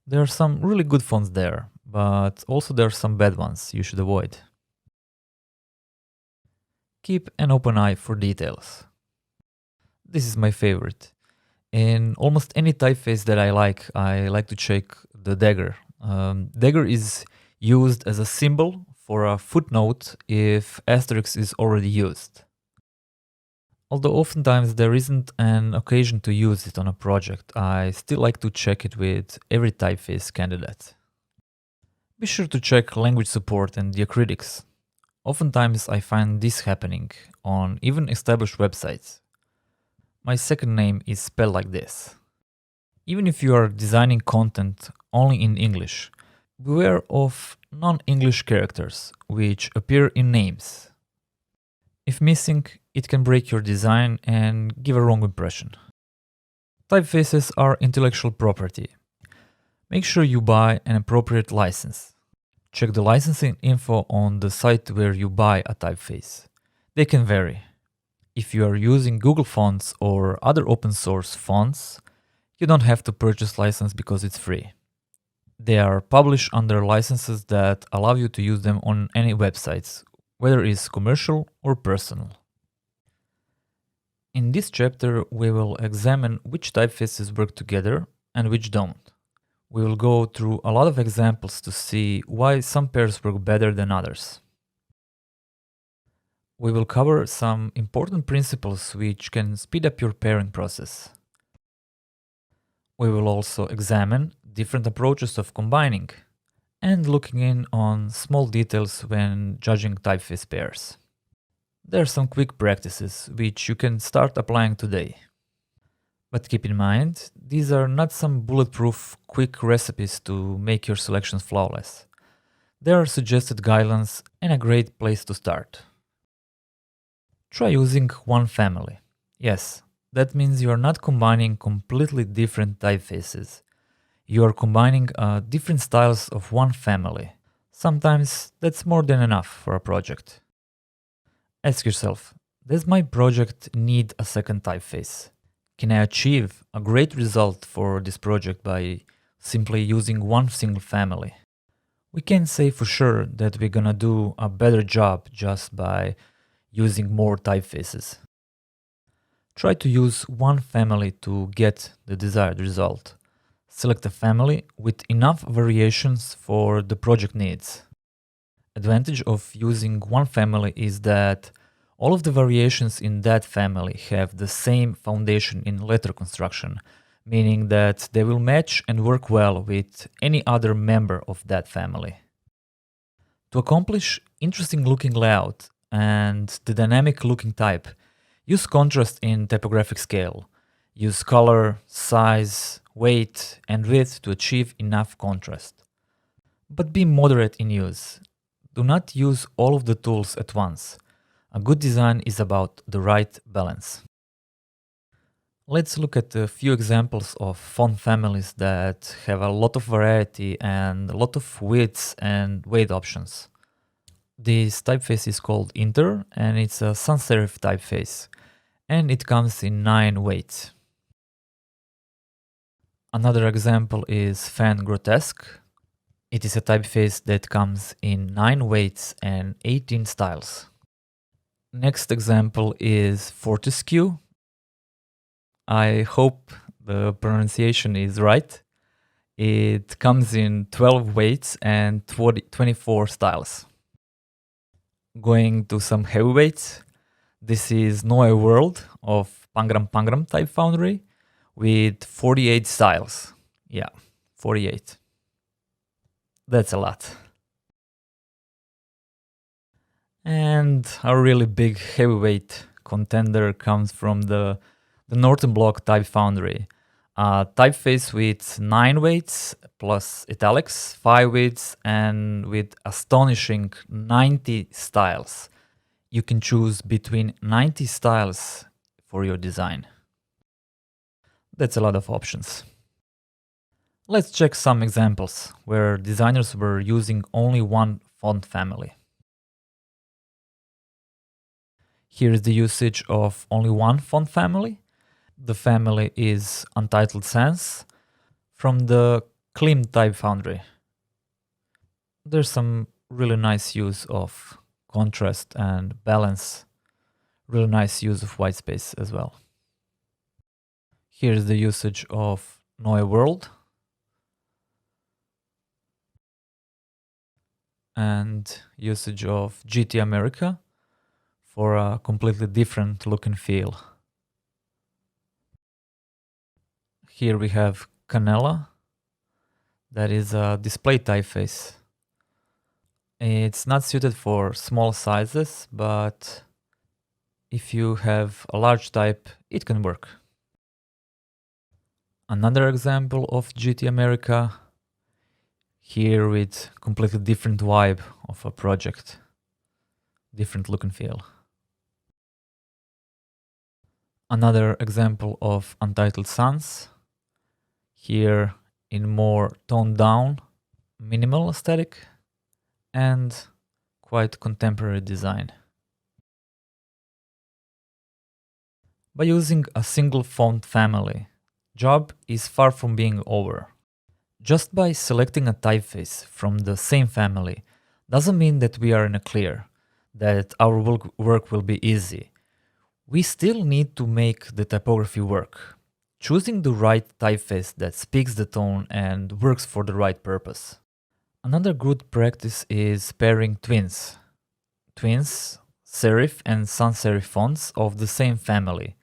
There are some really good fonts there, but also there are some bad ones you should avoid. Keep an open eye for details. This is my favorite. In almost any typeface that I like to check the dagger. Dagger is used as a symbol for a footnote if asterisk is already used. Although oftentimes there isn't an occasion to use it on a project, I still like to check it with every typeface candidate. Be sure to check language support and diacritics. Oftentimes I find this happening on even established websites. My second name is spelled like this. Even if you are designing content only in English, beware of non-English characters which appear in names. If missing, it can break your design and give a wrong impression. Typefaces are intellectual property. Make sure you buy an appropriate license. Check the licensing info on the site where you buy a typeface. They can vary. If you are using Google Fonts or other open source fonts, you don't have to purchase license because it's free. They are published under licenses that allow you to use them on any websites, whether it's commercial or personal. In this chapter, we will examine which typefaces work together and which don't. We will go through a lot of examples to see why some pairs work better than others. We will cover some important principles which can speed up your pairing process. We will also examine different approaches of combining and looking in on small details when judging typeface pairs. There are some quick practices which you can start applying today. But keep in mind, these are not some bulletproof quick recipes to make your selections flawless. They are suggested guidelines and a great place to start. Try using one family. Yes, that means you are not combining completely different typefaces. You are combining different styles of one family. Sometimes that's more than enough for a project. Ask yourself, does my project need a second typeface? Can I achieve a great result for this project by simply using one single family? We can't say for sure that we're gonna do a better job just by using more typefaces. Try to use one family to get the desired result. Select a family with enough variations for the project needs. Advantage of using one family is that all of the variations in that family have the same foundation in letter construction, meaning that they will match and work well with any other member of that family. To accomplish interesting looking layout and the dynamic looking type, use contrast in typographic scale. Use color, size, weight, and width to achieve enough contrast. But be moderate in use. Do not use all of the tools at once. A good design is about the right balance. Let's look at a few examples of font families that have a lot of variety and a lot of widths and weight options. This typeface is called Inter and it's a sans-serif typeface, and it comes in 9 weights. Another example is Fan Grotesque. It is a typeface that comes in 9 weights and 18 styles. Next example is Fortescue. I hope the pronunciation is right. It comes in 12 weights and 24 styles. Going to some heavyweights, this is Noe World of Pangram Type Foundry with 48 styles. Yeah, 48. That's a lot. And a really big heavyweight contender comes from the Northern Block Type Foundry. A typeface with 9 weights plus italics, 5 weights, and with astonishing 90 styles. You can choose between 90 styles for your design. That's a lot of options. Let's check some examples where designers were using only one font family. Here is the usage of only one font family. The family is Untitled Sans from the Klim Type Foundry. There's some really nice use of contrast and balance, really nice use of white space as well. Here's the usage of Neue World and usage of GT America for a completely different look and feel. Here we have Canela, that is a display typeface. It's not suited for small sizes, but if you have a large type, it can work. Another example of GT America, here with completely different vibe of a project, different look and feel. Another example of Untitled Sans, here in more toned down, minimal aesthetic, and quite contemporary design. By using a single font family, job is far from being over. Just by selecting a typeface from the same family doesn't mean that we are in a clear, that our work will be easy. We still need to make the typography work, choosing the right typeface that speaks the tone and works for the right purpose. Another good practice is pairing twins. Twins, serif and sans-serif fonts of the same family,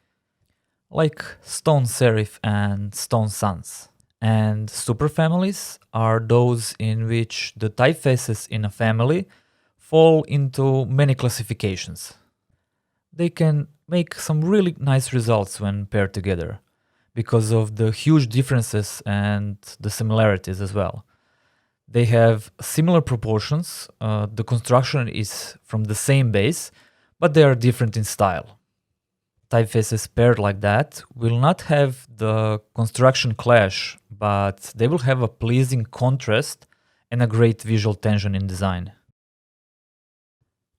like Stone Serif and Stone Sans. And superfamilies are those in which the typefaces in a family fall into many classifications. They can make some really nice results when paired together because of the huge differences and the similarities as well. They have similar proportions, the construction is from the same base, but they are different in style. Typefaces paired like that will not have the construction clash, but they will have a pleasing contrast and a great visual tension in design.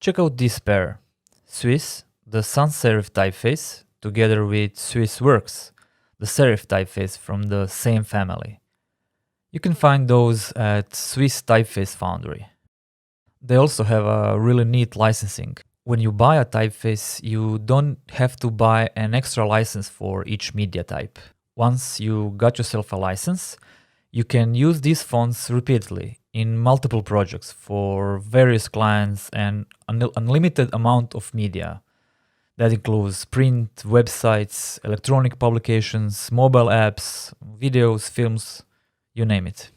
Check out this pair, Swiss, the sans-serif typeface, together with Swiss Works, the serif typeface from the same family. You can find those at Swiss Typeface Foundry. They also have a really neat licensing. When you buy a typeface, you don't have to buy an extra license for each media type. Once you got yourself a license, you can use these fonts repeatedly in multiple projects for various clients and an unlimited amount of media. That includes print, websites, electronic publications, mobile apps, videos, films, you name it.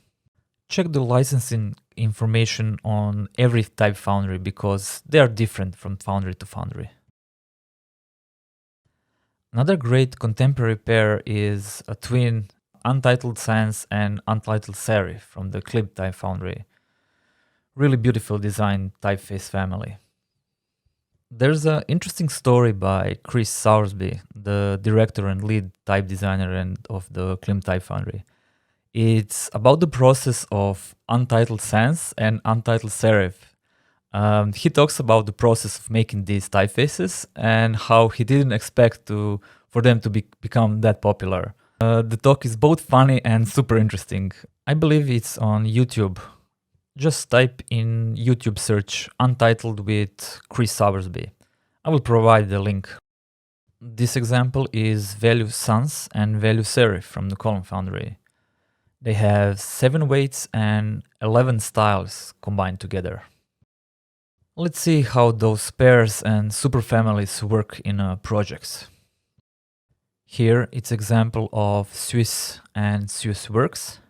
Check the licensing information on every type foundry because they are different from foundry to foundry. Another great contemporary pair is a twin Untitled Sans and Untitled Serif from the Klim Type Foundry. Really beautiful design typeface family. There's an interesting story by Chris Soursby, the director and lead type designer of the Klim Type Foundry. It's about the process of Untitled Sans and Untitled Serif. He talks about the process of making these typefaces and how he didn't expect for them to become that popular. The talk is both funny and super interesting. I believe it's on YouTube. Just type in YouTube search Untitled with Chris Soursby. I will provide the link. This example is Value Sans and Value Serif from the Column Foundry. They have 7 weights and 11 styles combined together. Let's see how those pairs and superfamilies work in projects. Here it's example of Swiss and Swiss Works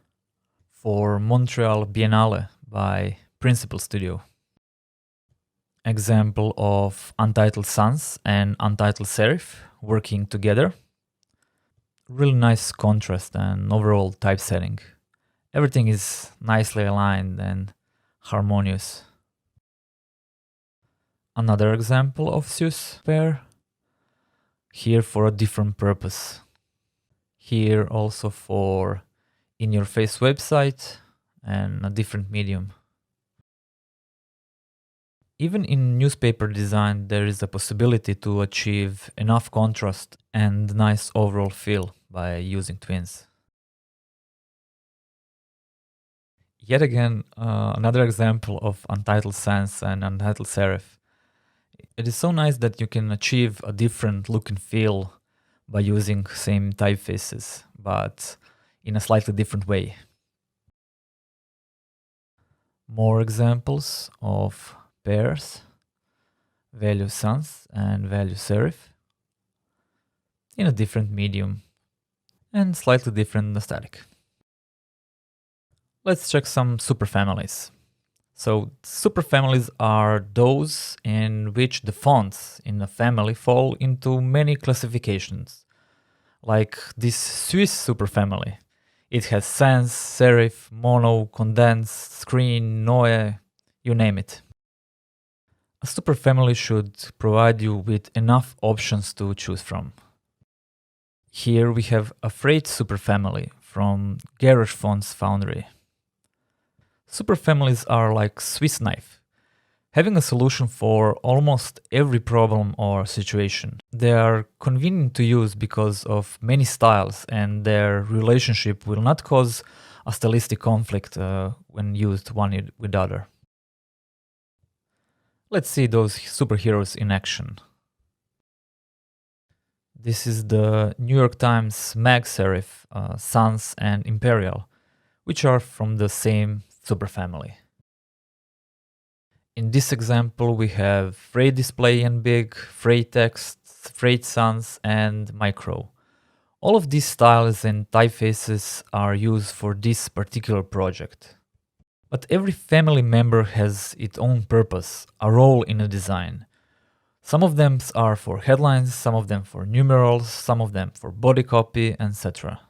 for Montreal Biennale by Principal Studio. Example of Untitled Sans and Untitled Serif working together. Really nice contrast and overall typesetting. Everything is nicely aligned and harmonious. Another example of Seuss pair, here for a different purpose. Here also for in-your-face website and a different medium. Even in newspaper design, there is a possibility to achieve enough contrast and nice overall feel by using twins. Yet again, another example of Untitled Sans and Untitled Serif. It is so nice that you can achieve a different look and feel by using same typefaces, but in a slightly different way. More examples of pairs, value sans and value serif, in a different medium and slightly different aesthetic. Let's check some superfamilies. So superfamilies are those in which the fonts in a family fall into many classifications. Like this Swiss superfamily. It has sans, serif, mono, condensed, screen, noe, you name it. A superfamily should provide you with enough options to choose from. Here we have a freight superfamily from Garage Fonts Foundry. Superfamilies are like Swiss knife, having a solution for almost every problem or situation. They are convenient to use because of many styles, and their relationship will not cause a stylistic conflict when used one with the other. Let's see those superheroes in action. This is the New York Times Mag Serif, Sans and Imperial, which are from the same superfamily. In this example, we have Freight Display and Big, Freight Text, Freight Sans, and Micro. All of these styles and typefaces are used for this particular project. But every family member has its own purpose, a role in a design. Some of them are for headlines, some of them for numerals, some of them for body copy, etc.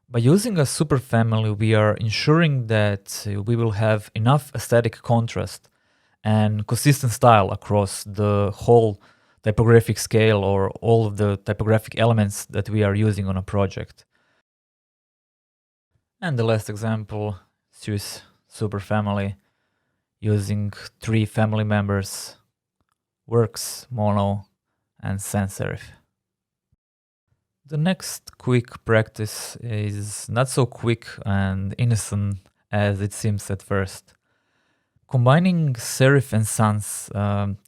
By using a superfamily, we are ensuring that we will have enough aesthetic contrast and consistent style across the whole typographic scale or all of the typographic elements that we are using on a project. And the last example, Seuss superfamily, using 3 family members, Works, Mono, and Sans-Serif. The next quick practice is not so quick and innocent as it seems at first. Combining serif and sans,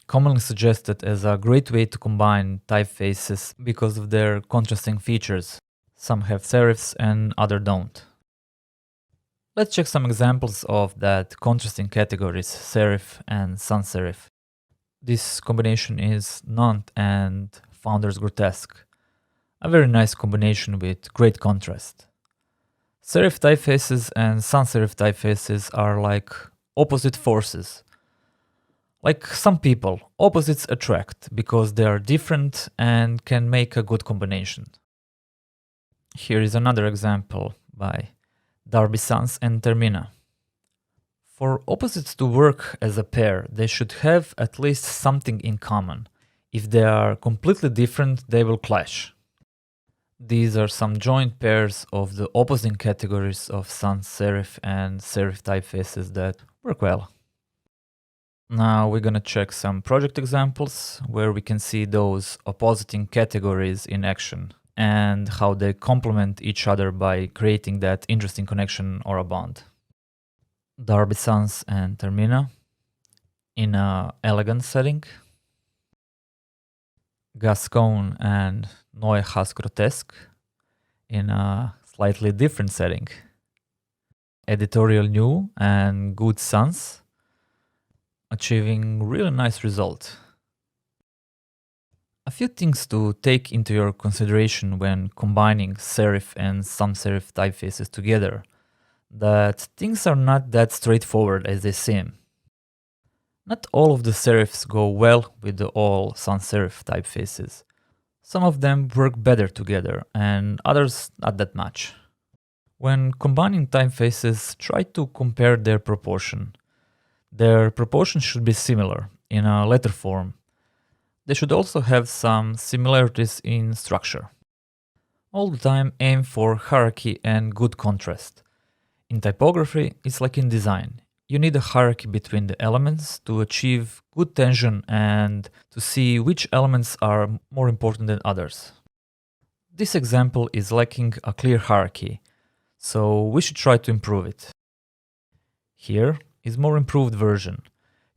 commonly suggested as a great way to combine typefaces because of their contrasting features. Some have serifs and others don't. Let's check some examples of that contrasting categories, serif and sans-serif. This combination is Nantes and Founders Grotesque. A very nice combination with great contrast. Serif typefaces and sans-serif typefaces are like opposite forces. Like some people, opposites attract because they are different and can make a good combination. Here is another example by Darby Sans and Termina. For opposites to work as a pair, they should have at least something in common. If they are completely different, they will clash. These are some joint pairs of the opposing categories of sans-serif and serif typefaces that work well. Now we're gonna check some project examples where we can see those opposing categories in action and how they complement each other by creating that interesting connection or a bond. Darby Sans and Termina in an elegant setting. Gascon and Noé Has Grotesque in a slightly different setting. Editorial New and Good Sans achieving really nice result. A few things to take into your consideration when combining serif and sans-serif typefaces together. that things are not that straightforward as they seem. Not all of the serifs go well with the all sans-serif typefaces. Some of them work better together and others not that much. When combining typefaces, try to compare their proportion. Their proportion should be similar in a letter form. They should also have some similarities in structure. All the time aim for hierarchy and good contrast. In typography, it's like in design. You need a hierarchy between the elements to achieve good tension and to see which elements are more important than others. This example is lacking a clear hierarchy, so we should try to improve it. Here is more improved version.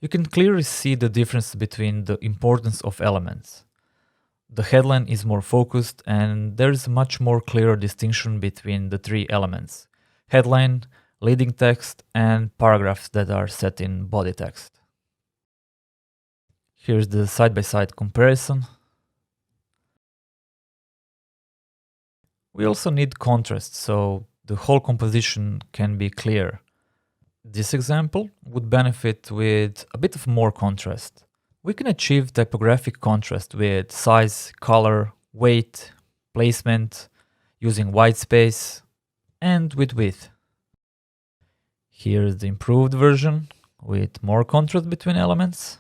You can clearly see the difference between the importance of elements. The headline is more focused and there is a much more clearer distinction between the three elements: headline, leading text, and paragraphs that are set in body text. Here's the side-by-side comparison. We also need contrast, so the whole composition can be clear. This example would benefit with a bit of more contrast. We can achieve typographic contrast with size, color, weight, placement, using white space, and with width. Here's the improved version with more contrast between elements.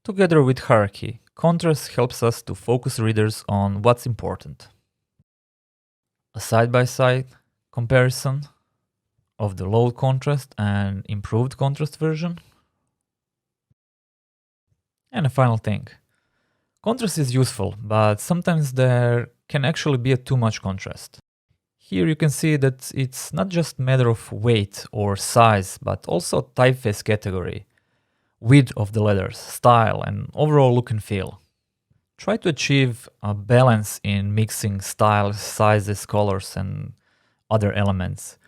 Together with hierarchy, contrast helps us to focus readers on what's important. A side-by-side comparison of the low contrast and improved contrast version. And a final thing. Contrast is useful, but sometimes there can actually be too much contrast. Here you can see that it's not just a matter of weight or size, but also typeface category, width of the letters, style, and overall look and feel. Try to achieve a balance in mixing styles, sizes, colors, and other elements.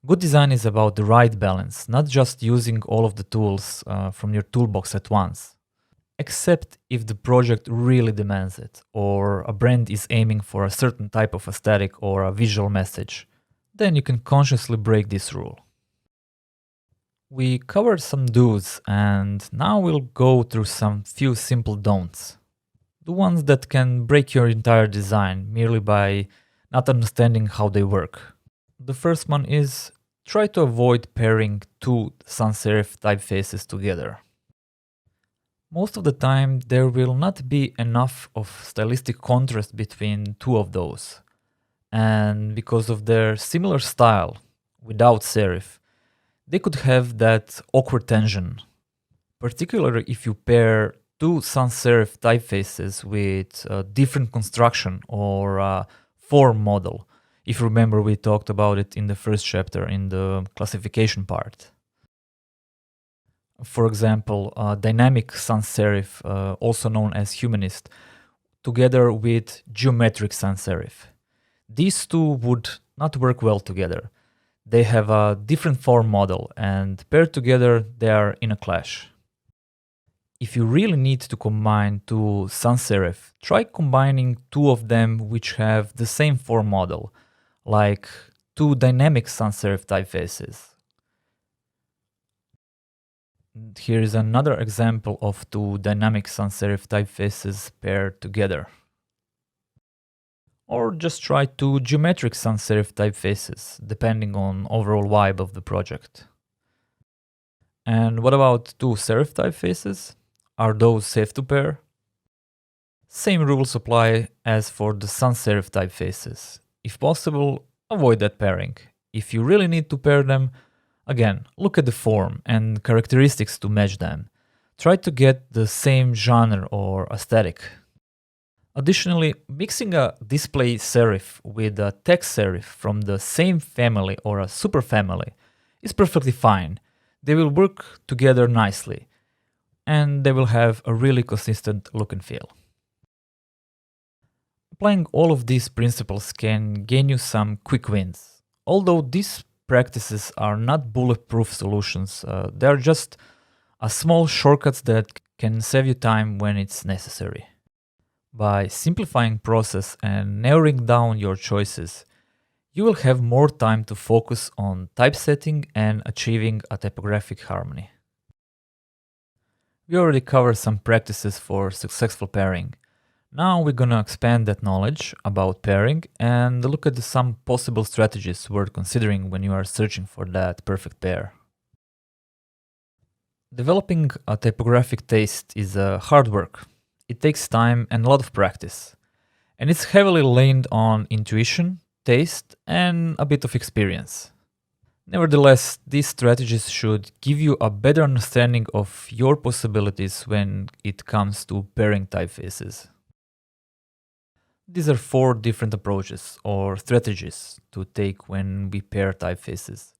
Good design is about the right balance, not just using all of the tools from your toolbox at once. Except if the project really demands it, or a brand is aiming for a certain type of aesthetic or a visual message. Then you can consciously break this rule. We covered some do's, and now we'll go through some few simple don'ts. The ones that can break your entire design merely by not understanding how they work. The first one is try to avoid pairing two sans-serif typefaces together. Most of the time, there will not be enough of stylistic contrast between two of those. And because of their similar style, without serif, they could have that awkward tension. Particularly if you pair two sans-serif typefaces with a different construction or a form model. If you remember, we talked about it in the first chapter in the classification part. For example, dynamic sans-serif, also known as humanist, together with geometric sans-serif. These two would not work well together. They have a different form model and paired together they are in a clash. If you really need to combine two sans-serif, try combining two of them which have the same form model, like two dynamic sans-serif typefaces. Here is another example of two dynamic sans-serif typefaces paired together. Or just try two geometric sans-serif typefaces, depending on overall vibe of the project. And what about two serif typefaces? Are those safe to pair? Same rules apply as for the sans-serif typefaces. If possible, avoid that pairing. If you really need to pair them, again, look at the form and characteristics to match them. Try to get the same genre or aesthetic. Additionally, mixing a display serif with a text serif from the same family or a superfamily is perfectly fine. They will work together nicely, and they will have a really consistent look and feel. Applying all of these principles can gain you some quick wins. Although these practices are not bulletproof solutions, they are just a small shortcuts that can save you time when it's necessary. By simplifying process and narrowing down your choices, you will have more time to focus on typesetting and achieving a typographic harmony. We already covered some practices for successful pairing. Now we're gonna expand that knowledge about pairing and look at some possible strategies worth considering when you are searching for that perfect pair. Developing a typographic taste is hard work. It takes time and a lot of practice. And it's heavily leaned on intuition, taste, and a bit of experience. Nevertheless, these strategies should give you a better understanding of your possibilities when it comes to pairing typefaces. These are 4 different approaches or strategies to take when we pair typefaces.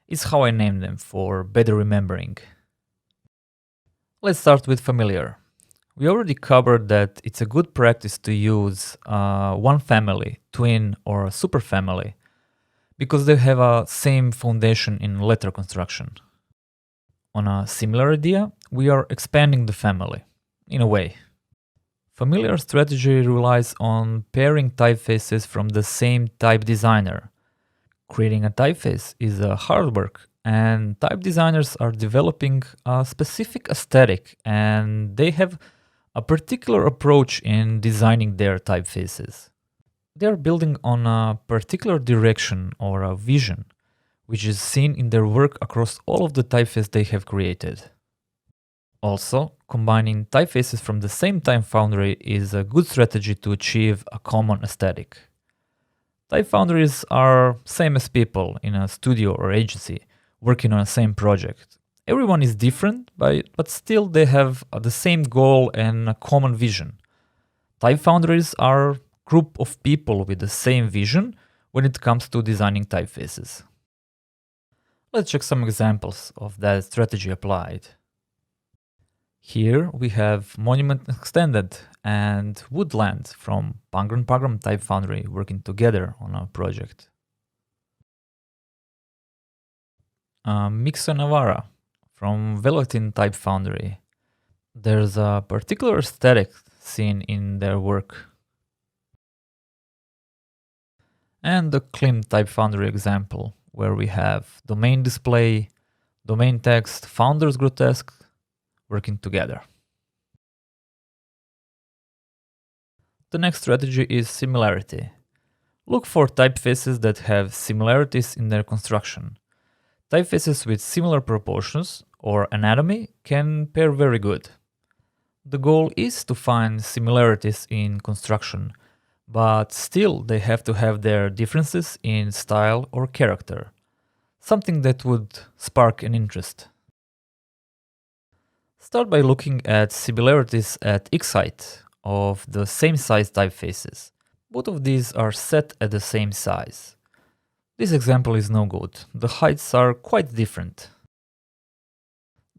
It's how I name them for better remembering. Let's start with familiar. We already covered that it's a good practice to use one family, twin, or superfamily because they have a same foundation in letter construction. On a similar idea, we are expanding the family, in a way. Familiar strategy relies on pairing typefaces from the same type designer. Creating a typeface is a hard work, and type designers are developing a specific aesthetic, and they have a particular approach in designing their typefaces. They are building on a particular direction or a vision, which is seen in their work across all of the typefaces they have created. Also, combining typefaces from the same time foundry is a good strategy to achieve a common aesthetic. Type foundries are same as people in a studio or agency working on the same project. Everyone is different, but still they have the same goal and a common vision. Type foundries are a group of people with the same vision when it comes to designing typefaces. Let's check some examples of that strategy applied. Here we have Monument Extended and Woodland from Pangram Type Foundry working together on a project. Mixo Navarra from Velveteen Type Foundry. There's a particular aesthetic seen in their work. And the Klim Type Foundry example, where we have domain display, domain text, founders grotesque working together. The next strategy is similarity. Look for typefaces that have similarities in their construction. Typefaces with similar proportions or anatomy can pair very good. The goal is to find similarities in construction, but still they have to have their differences in style or character, something that would spark an interest. Start by looking at similarities at X height of the same size typefaces. Both of these are set at the same size. This example is no good. The heights are quite different.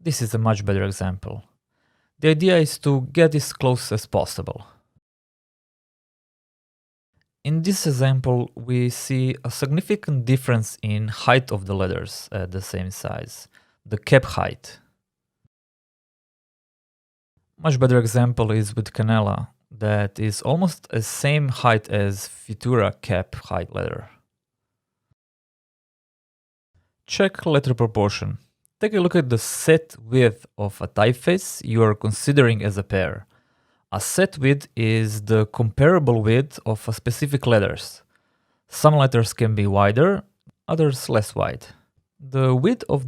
This is a much better example. The idea is to get as close as possible. In this example, we see a significant difference in height of the letters at the same size, the cap height. Much better example is with Canela, that is almost the same height as Futura cap height letter. Check letter proportion. Take a look at the set width of a typeface you are considering as a pair. A set width is the comparable width of a specific letters. Some letters can be wider, others less wide. The width of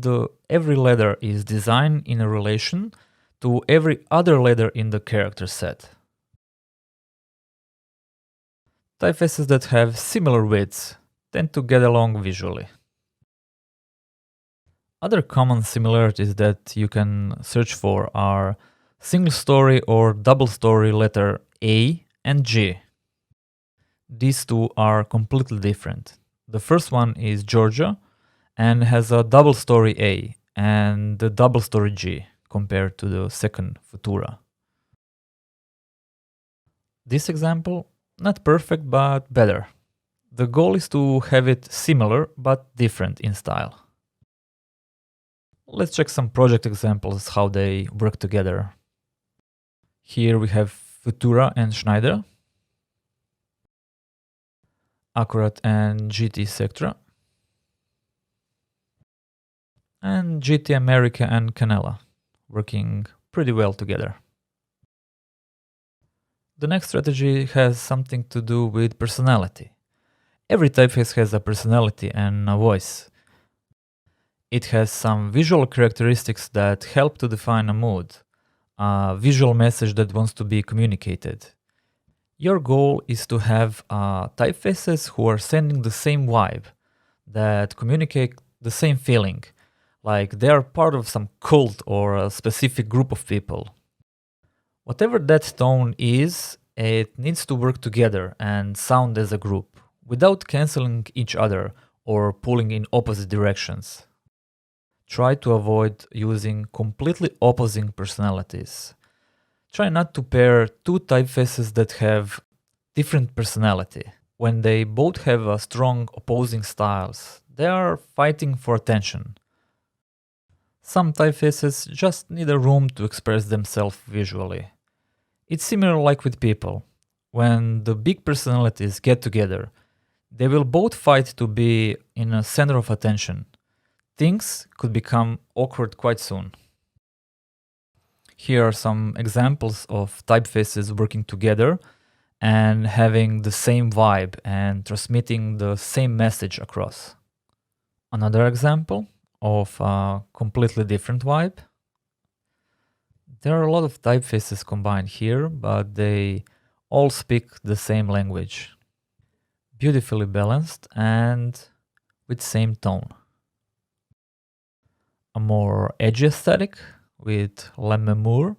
every letter is designed in a relation to every other letter in the character set. Typefaces that have similar widths tend to get along visually. Other common similarities that you can search for are single story or double story letter A and G. These two are completely different. The first one is Georgia and has a double story A and the double story G compared to the second Futura. This example, not perfect but better. The goal is to have it similar but different in style. Let's check some project examples, how they work together. Here we have Futura and Schneider. Accurate and GT Sectra, and GT America and Canela, working pretty well together. The next strategy has something to do with personality. Every typeface has a personality and a voice. It has some visual characteristics that help to define a mood, a visual message that wants to be communicated. Your goal is to have typefaces who are sending the same vibe, that communicate the same feeling, like they are part of some cult or a specific group of people. Whatever that tone is, it needs to work together and sound as a group, without canceling each other or pulling in opposite directions. Try to avoid using completely opposing personalities. Try not to pair two typefaces that have different personality. When they both have a strong opposing styles, they are fighting for attention. Some typefaces just need a room to express themselves visually. It's similar like with people. When the big personalities get together, they will both fight to be in a center of attention. Things could become awkward quite soon. Here are some examples of typefaces working together and having the same vibe and transmitting the same message across. Another example of a completely different vibe. There are a lot of typefaces combined here, but they all speak the same language. Beautifully balanced and with same tone. A more edgy aesthetic with Lemmemoor,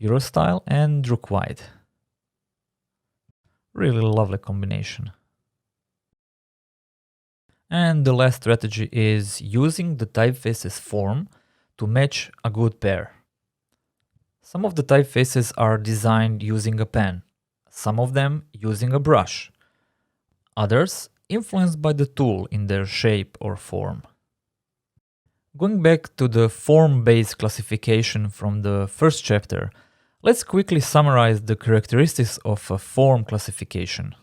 Eurostyle and Druk White. Really lovely combination. And the last strategy is using the typefaces form to match a good pair. Some of the typefaces are designed using a pen, some of them using a brush, others influenced by the tool in their shape or form. Going back to the form-based classification from the first chapter, let's quickly summarize the characteristics of a form classification.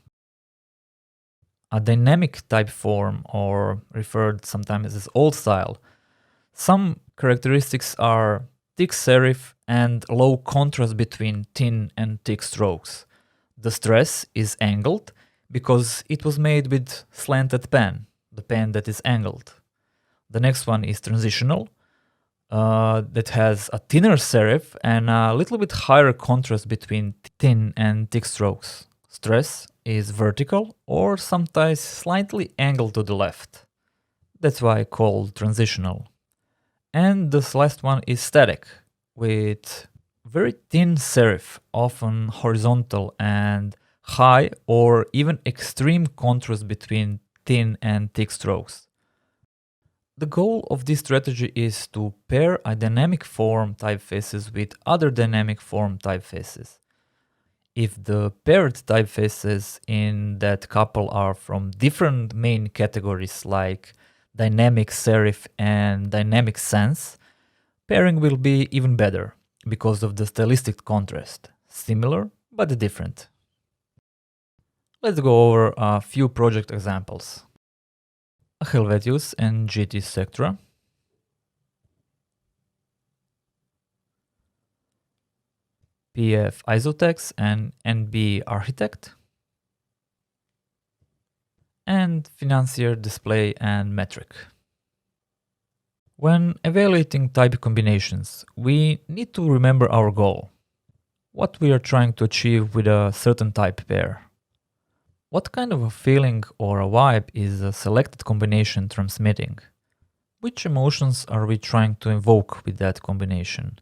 A dynamic type form, or referred sometimes as old style, some characteristics are thick serif and low contrast between thin and thick strokes. The stress is angled because it was made with slanted pen, the pen that is angled. The next one is transitional, that has a thinner serif and a little bit higher contrast between thin and thick strokes. Stress is vertical or sometimes slightly angled to the left. That's why I call transitional. And this last one is static, with very thin serif, often horizontal, and high or even extreme contrast between thin and thick strokes. The goal of this strategy is to pair a dynamic form typefaces with other dynamic form typefaces. If the paired typefaces in that couple are from different main categories like dynamic serif and dynamic sans, pairing will be even better because of the stylistic contrast, similar but different. Let's go over a few project examples. Helvetius and GT Sectra, PF Isotex and NB Architect, and Financier Display and Metric. When evaluating type combinations, we need to remember our goal. What we are trying to achieve with a certain type pair. What kind of a feeling or a vibe is a selected combination transmitting? Which emotions are we trying to evoke with that combination?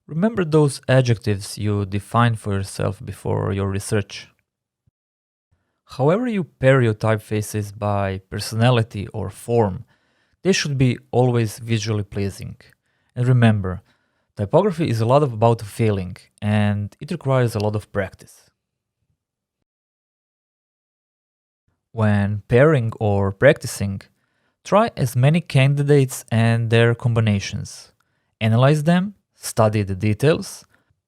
Remember those adjectives you defined for yourself before your research. However you pair your typefaces by personality or form, they should be always visually pleasing. And remember, typography is a lot about feeling, and it requires a lot of practice. When pairing or practicing, try as many candidates and their combinations. Analyze them, study the details,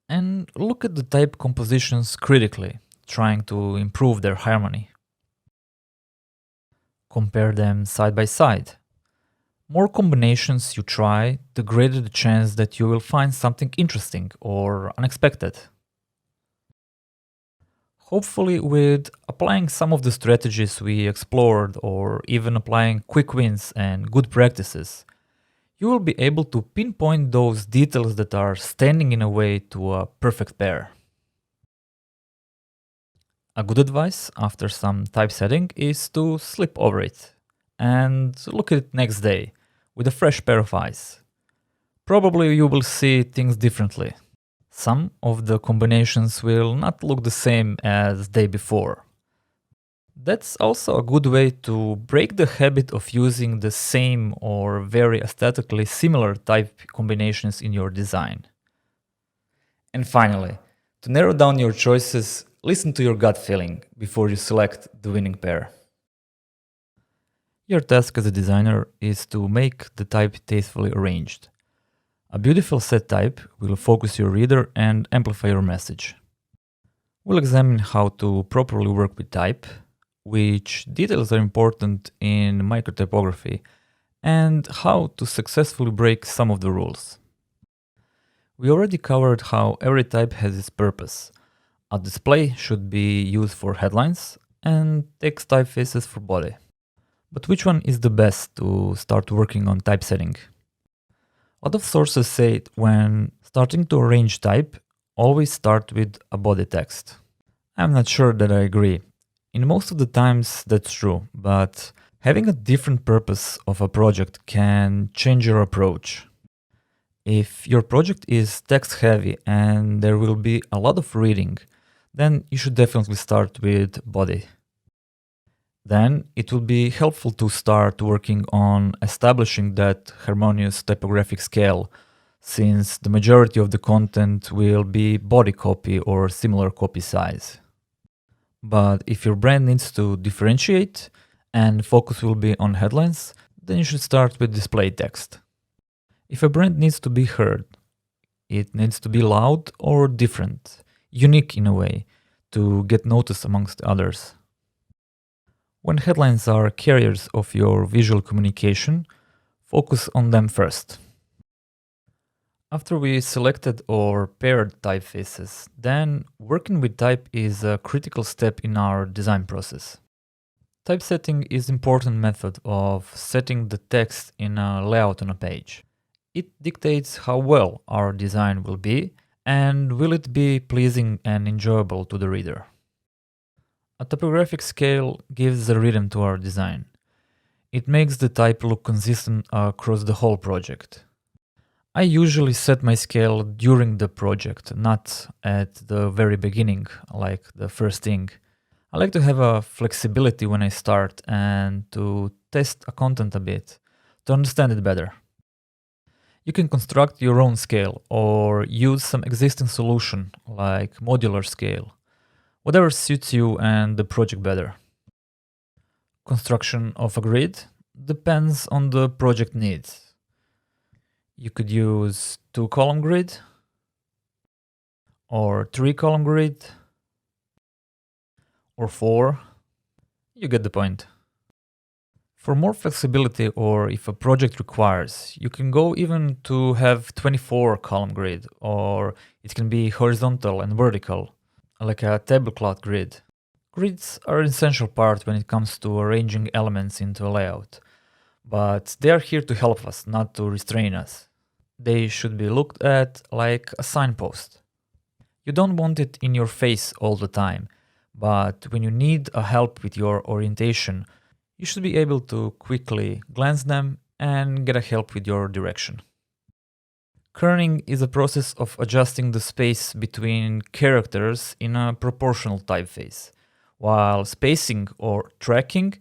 and look at the type compositions critically, trying to improve their harmony. Compare them side by side. More combinations you try, the greater the chance that you will find something interesting or unexpected. Hopefully, with applying some of the strategies we explored or even applying quick wins and good practices, you will be able to pinpoint those details that are standing in a way to a perfect pair. A good advice after some typesetting is to sleep over it and look at it next day with a fresh pair of eyes. Probably you will see things differently. Some of the combinations will not look the same as day before. That's also a good way to break the habit of using the same or very aesthetically similar type combinations in your design. And finally, to narrow down your choices, listen to your gut feeling before you select the winning pair. Your task as a designer is to make the type tastefully arranged. A beautiful set type will focus your reader and amplify your message. We'll examine how to properly work with type, which details are important in microtypography, and how to successfully break some of the rules. We already covered how every type has its purpose. A display should be used for headlines and text typefaces for body. But which one is the best to start working on typesetting? A lot of sources say when starting to arrange type, always start with a body text. I'm not sure that I agree. In most of the times that's true, but having a different purpose of a project can change your approach. If your project is text heavy and there will be a lot of reading, then you should definitely start with body. Then it will be helpful to start working on establishing that harmonious typographic scale, since the majority of the content will be body copy or similar copy size. But if your brand needs to differentiate and focus will be on headlines, then you should start with display text. If a brand needs to be heard, it needs to be loud or different, unique in a way, to get noticed amongst others. When headlines are carriers of your visual communication, focus on them first. After we selected or paired typefaces, then working with type is a critical step in our design process. Typesetting is an important method of setting the text in a layout on a page. It dictates how well our design will be and will it be pleasing and enjoyable to the reader. A typographic scale gives a rhythm to our design. It makes the type look consistent across the whole project. I usually set my scale during the project, not at the very beginning, like the first thing. I like to have a flexibility when I start and to test a content a bit, to understand it better. You can construct your own scale or use some existing solution like modular scale. Whatever suits you and the project better. Construction of a grid depends on the project needs. You could use 2-column grid or 3-column grid or 4. You get the point. For more flexibility or if a project requires, you can go even to have 24-column grid or it can be horizontal and vertical, like a tablecloth grid. Grids are an essential part when it comes to arranging elements into a layout, but they are here to help us, not to restrain us. They should be looked at like a signpost. You don't want it in your face all the time, but when you need a help with your orientation, you should be able to quickly glance them and get a help with your direction. Kerning is a process of adjusting the space between characters in a proportional typeface, while spacing or tracking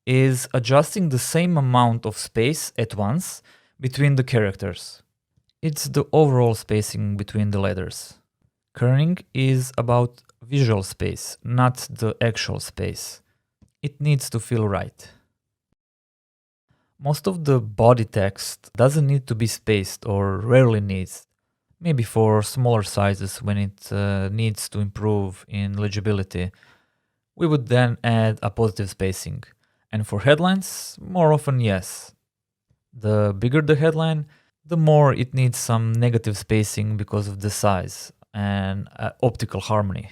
is adjusting the same amount of space at once between the characters. It's the overall spacing between the letters. Kerning is about visual space, not the actual space. It needs to feel right. Most of the body text doesn't need to be spaced or rarely needs, maybe for smaller sizes when it needs to improve in legibility. We would then add a positive spacing, And for headlines, more often yes. The bigger the headline, the more it needs some negative spacing because of the size and optical harmony.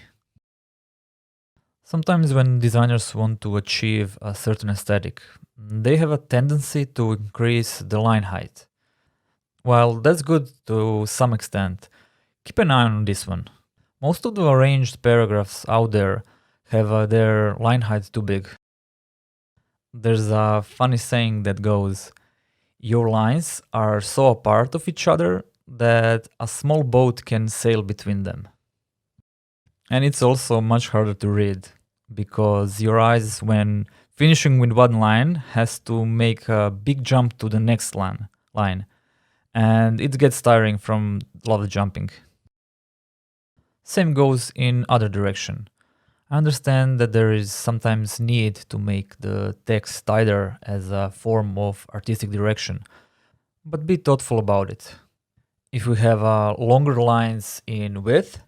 Sometimes when designers want to achieve a certain aesthetic, they have a tendency to increase the line height. While that's good to some extent, keep an eye on this one. Most of the arranged paragraphs out there have their line height too big. There's a funny saying that goes, your lines are so apart of each other that a small boat can sail between them. And it's also much harder to read, because your eyes, when finishing with one line, has to make a big jump to the next line, and it gets tiring from a lot of jumping. Same goes in other direction. I understand that there is sometimes need to make the text tighter as a form of artistic direction, but be thoughtful about it. If we have longer lines in width,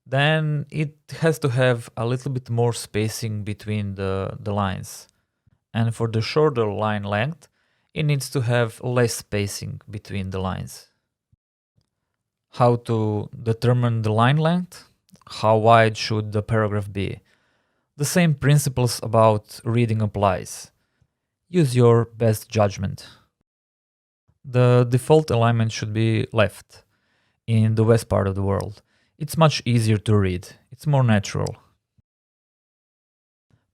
then it has to have a little bit more spacing between the lines. And for the shorter line length, it needs to have less spacing between the lines. How to determine the line length? How wide should the paragraph be? The same principles about reading applies. Use your best judgment. The default alignment should be left in the west part of the world. It's much easier to read. It's more natural.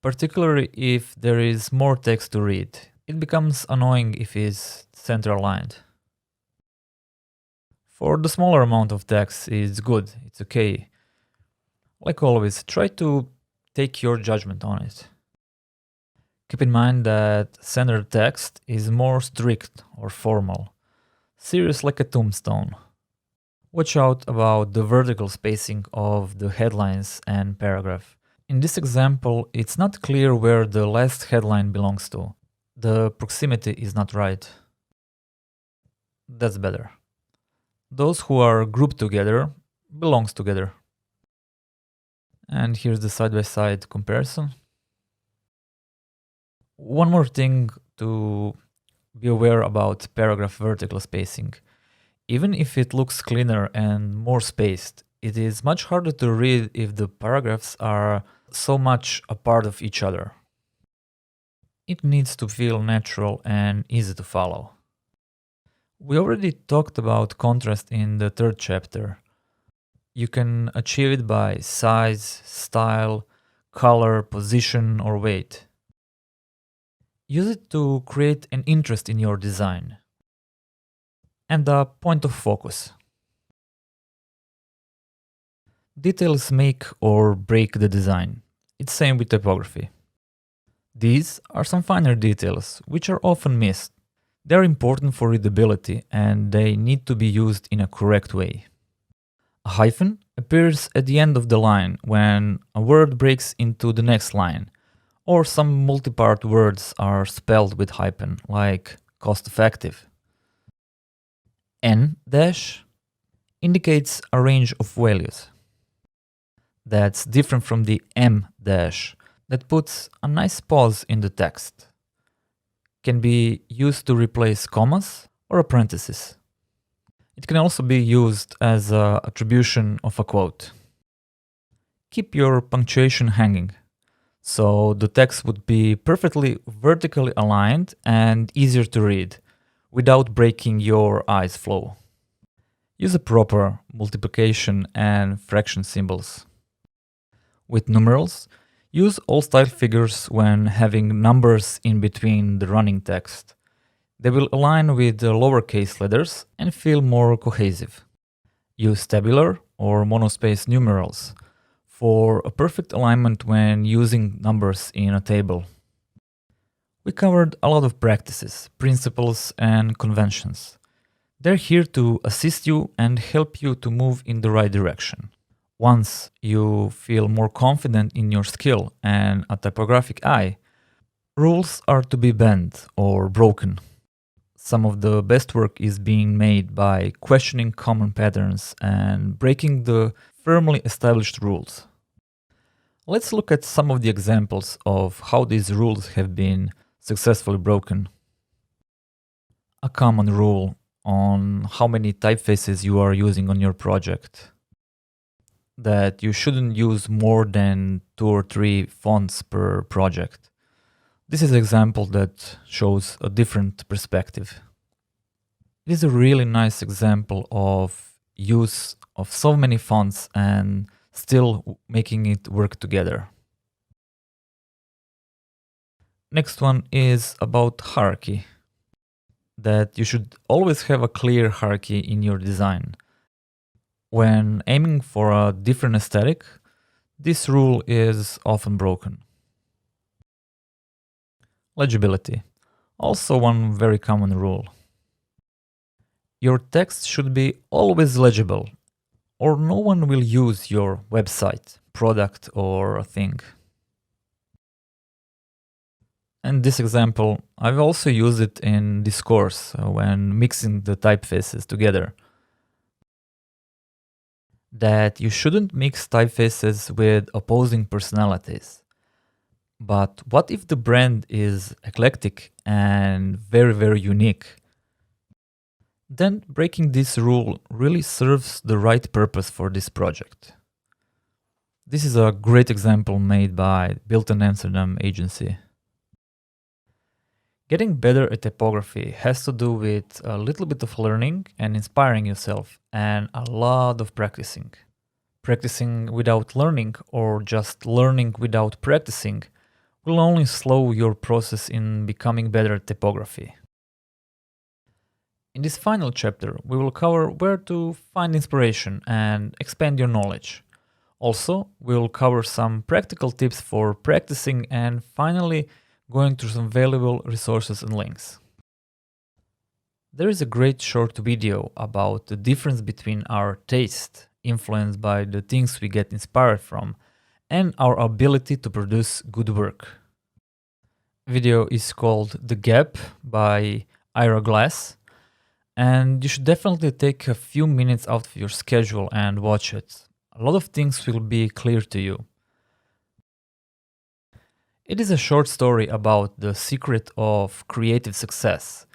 Particularly if there is more text to read. It becomes annoying if it's center aligned. For the smaller amount of text, it's good, it's okay. Like always, try to take your judgment on it. Keep in mind that center text is more strict or formal, serious like a tombstone. Watch out about the vertical spacing of the headlines and paragraph. In this example, it's not clear where the last headline belongs to. The proximity is not right. That's better. Those who are grouped together belongs together. And here's the side-by-side comparison. One more thing to be aware about paragraph vertical spacing. Even if it looks cleaner and more spaced, it is much harder to read if the paragraphs are so much apart of each other. It needs to feel natural and easy to follow. We already talked about contrast in the third chapter. You can achieve it by size, style, color, position, or weight. Use it to create an interest in your design and a point of focus. Details make or break the design. It's same with typography. These are some finer details which are often missed. They're important for readability and they need to be used in a correct way. A hyphen appears at the end of the line when a word breaks into the next line, or some multi-part words are spelled with hyphen, like cost-effective. N dash indicates a range of values. That's different from the M dash that puts a nice pause in the text. Can be used to replace commas or parentheses. It can also be used as an attribution of a quote. Keep your punctuation hanging, so the text would be perfectly vertically aligned and easier to read, without breaking your eyes flow. Use a proper multiplication and fraction symbols. With numerals, use all style figures when having numbers in between the running text. They will align with the lowercase letters and feel more cohesive. Use tabular or monospace numerals for a perfect alignment when using numbers in a table. We covered a lot of practices, principles, and conventions. They're here to assist you and help you to move in the right direction. Once you feel more confident in your skill and a typographic eye, rules are to be bent or broken. Some of the best work is being made by questioning common patterns and breaking the firmly established rules. Let's look at some of the examples of how these rules have been successfully broken. A common rule on how many typefaces you are using on your project: that you shouldn't use more than 2 or 3 fonts per project. This is an example that shows a different perspective. It is a really nice example of use of so many fonts and still making it work together. Next one is about hierarchy. That you should always have a clear hierarchy in your design. When aiming for a different aesthetic, this rule is often broken. Legibility. Also one very common rule. Your text should be always legible, or no one will use your website, product, or thing. And this example, I've also used it in this course when mixing the typefaces together. That you shouldn't mix typefaces with opposing personalities. But what if the brand is eclectic and very, very unique? Then breaking this rule really serves the right purpose for this project. This is a great example made by Built in Amsterdam agency. Getting better at typography has to do with a little bit of learning and inspiring yourself, and a lot of practicing. Practicing without learning, or just learning without practicing, will only slow your process in becoming better at typography. In this final chapter, we will cover where to find inspiration and expand your knowledge. Also, we will cover some practical tips for practicing, and finally, going through some valuable resources and links. There is a great short video about the difference between our taste, influenced by the things we get inspired from, and our ability to produce good work. Video is called The Gap by Ira Glass, and you should definitely take a few minutes out of your schedule and watch it. A lot of things will be clear to you. It is a short story about the secret of creative success.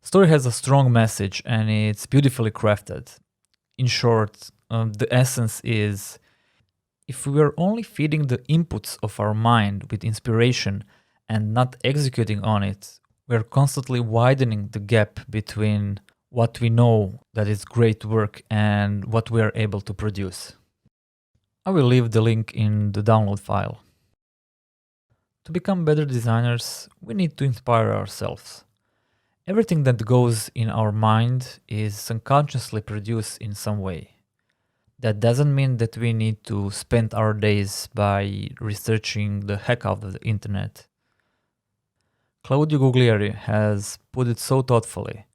The story has a strong message and it's beautifully crafted. In short, the essence is, if we are only feeding the inputs of our mind with inspiration and not executing on it, we are constantly widening the gap between what we know that is great work and what we are able to produce. I will leave the link in the download file. To become better designers, we need to inspire ourselves. Everything that goes in our mind is unconsciously produced in some way. That doesn't mean that we need to spend our days by researching the heck out of the internet. Claudio Guglieri has put it so thoughtfully.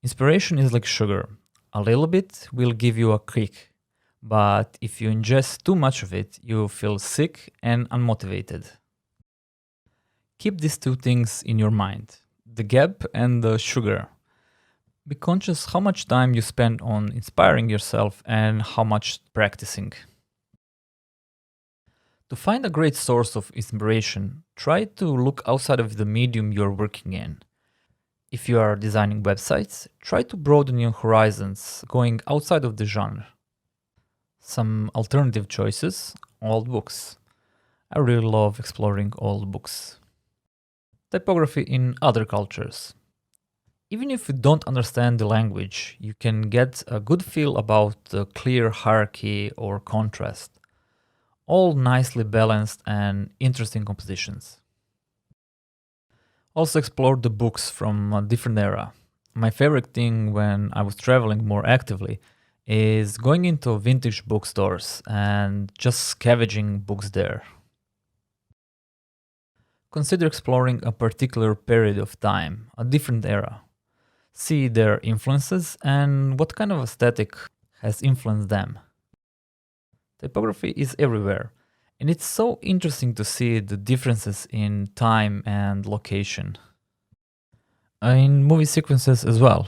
Inspiration is like sugar. A little bit will give you a kick, but if you ingest too much of it, you feel sick and unmotivated. Keep these two things in your mind, the gap and the sugar. Be conscious how much time you spend on inspiring yourself and how much practicing. To find a great source of inspiration, try to look outside of the medium you're working in. If you are designing websites, try to broaden your horizons, going outside of the genre. Some alternative choices: old books. I really love exploring old books. Typography in other cultures. Even if you don't understand the language, you can get a good feel about the clear hierarchy or contrast. All nicely balanced and interesting compositions. Also explore the books from a different era. My favorite thing when I was traveling more actively is going into vintage bookstores and just scavenging books there. Consider exploring a particular period of time, a different era. See their influences and what kind of aesthetic has influenced them. Typography is everywhere, and it's so interesting to see the differences in time and location. In movie sequences as well.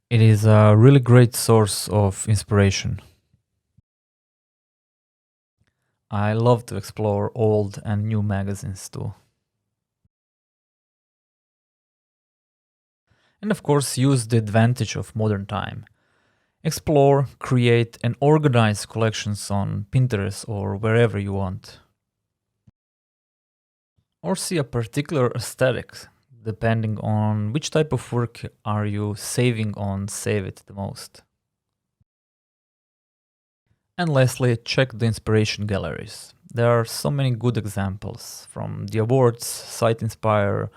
It is a really great source of inspiration. I love to explore old and new magazines too. And of course, use the advantage of modern time. Explore, create, and organize collections on Pinterest or wherever you want. Or see a particular aesthetic, depending on which type of work are you saving on Save It the most. And lastly, check the inspiration galleries. There are so many good examples from the awards, Site Inspire,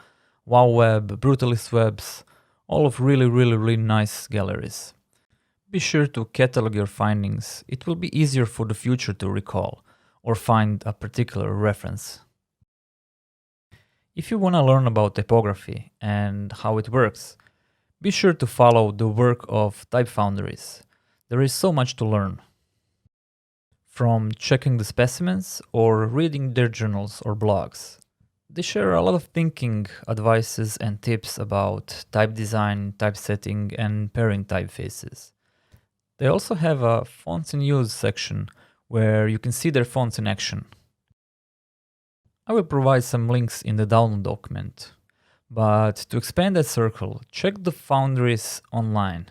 Wow Web, Brutalist Webs, all of really nice galleries. Be sure to catalog your findings. It will be easier for the future to recall or find a particular reference. If you want to learn about typography and how it works, be sure to follow the work of type foundries. There is so much to learn. From checking the specimens or reading their journals or blogs. They share a lot of thinking, advices and tips about type design, typesetting and pairing typefaces. They also have a fonts in use section where you can see their fonts in action. I will provide some links in the download document, but to expand that circle, check the foundries online,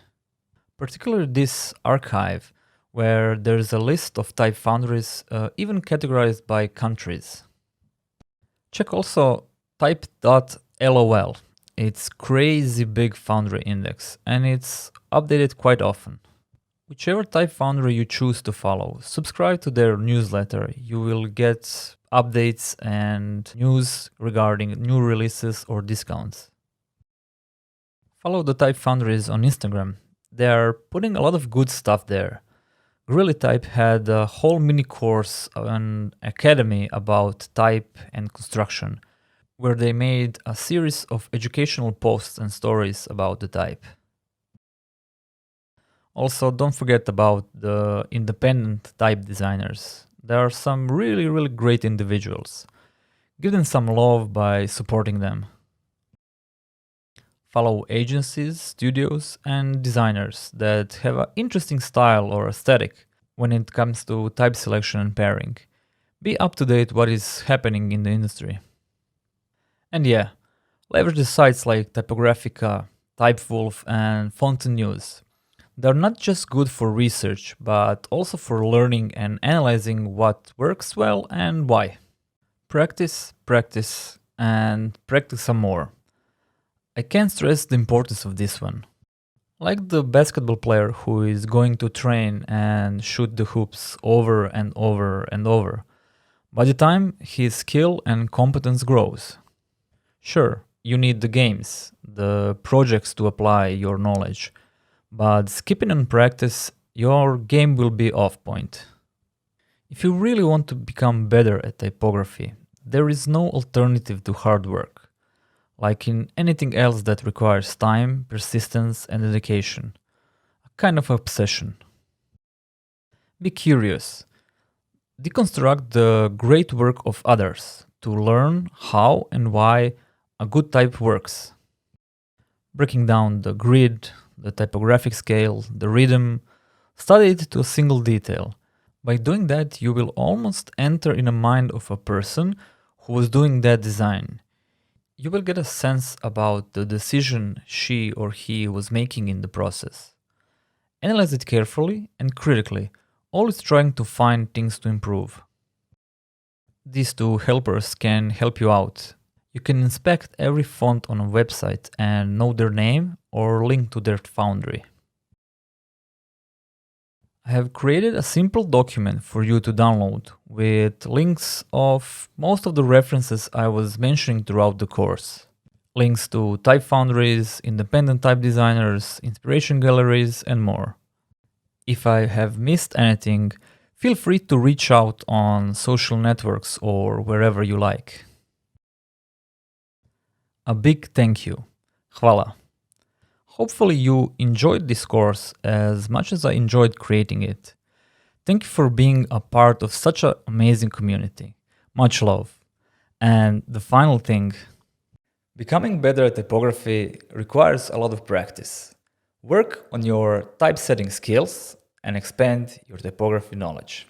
particularly this archive where there's a list of type foundries even categorized by countries. Check also type.lol. It's crazy big foundry index and it's updated quite often. Whichever type foundry you choose to follow, subscribe to their newsletter. You will get updates and news regarding new releases or discounts. Follow the type foundries on Instagram. They are putting a lot of good stuff there. GorillaType had a whole mini course on Academy about type and construction, where they made a series of educational posts and stories about the type. Also, don't forget about the independent type designers. There are some really great individuals. Give them some love by supporting them. Follow agencies, studios, and designers that have an interesting style or aesthetic when it comes to type selection and pairing. Be up to date what is happening in the industry. And yeah, leverage the sites like Typographica, Typewolf, and Fountain News. They're not just good for research, but also for learning and analyzing what works well and why. Practice, practice, and practice some more. I can't stress the importance of this one. Like the basketball player who is going to train and shoot the hoops over and over and over. By the time his skill and competence grows. Sure, you need the games, the projects to apply your knowledge. But skipping on practice, your game will be off point. If you really want to become better at typography, there is no alternative to hard work. Like in anything else that requires time, persistence, and dedication. A kind of obsession. Be curious. Deconstruct the great work of others to learn how and why a good type works. Breaking down the grid, the typographic scale, the rhythm, study it to a single detail. By doing that, you will almost enter in a mind of a person who was doing that design. You will get a sense about the decision she or he was making in the process. Analyze it carefully and critically, always trying to find things to improve. These two helpers can help you out. You can inspect every font on a website and know their name or link to their foundry. I have created a simple document for you to download with links of most of the references I was mentioning throughout the course. Links to type foundries, independent type designers, inspiration galleries, and more. If I have missed anything, feel free to reach out on social networks or wherever you like. A big thank you. Hvala. Hopefully you enjoyed this course as much as I enjoyed creating it. Thank you for being a part of such an amazing community. Much love. And the final thing, becoming better at typography requires a lot of practice. Work on your typesetting skills and expand your typography knowledge.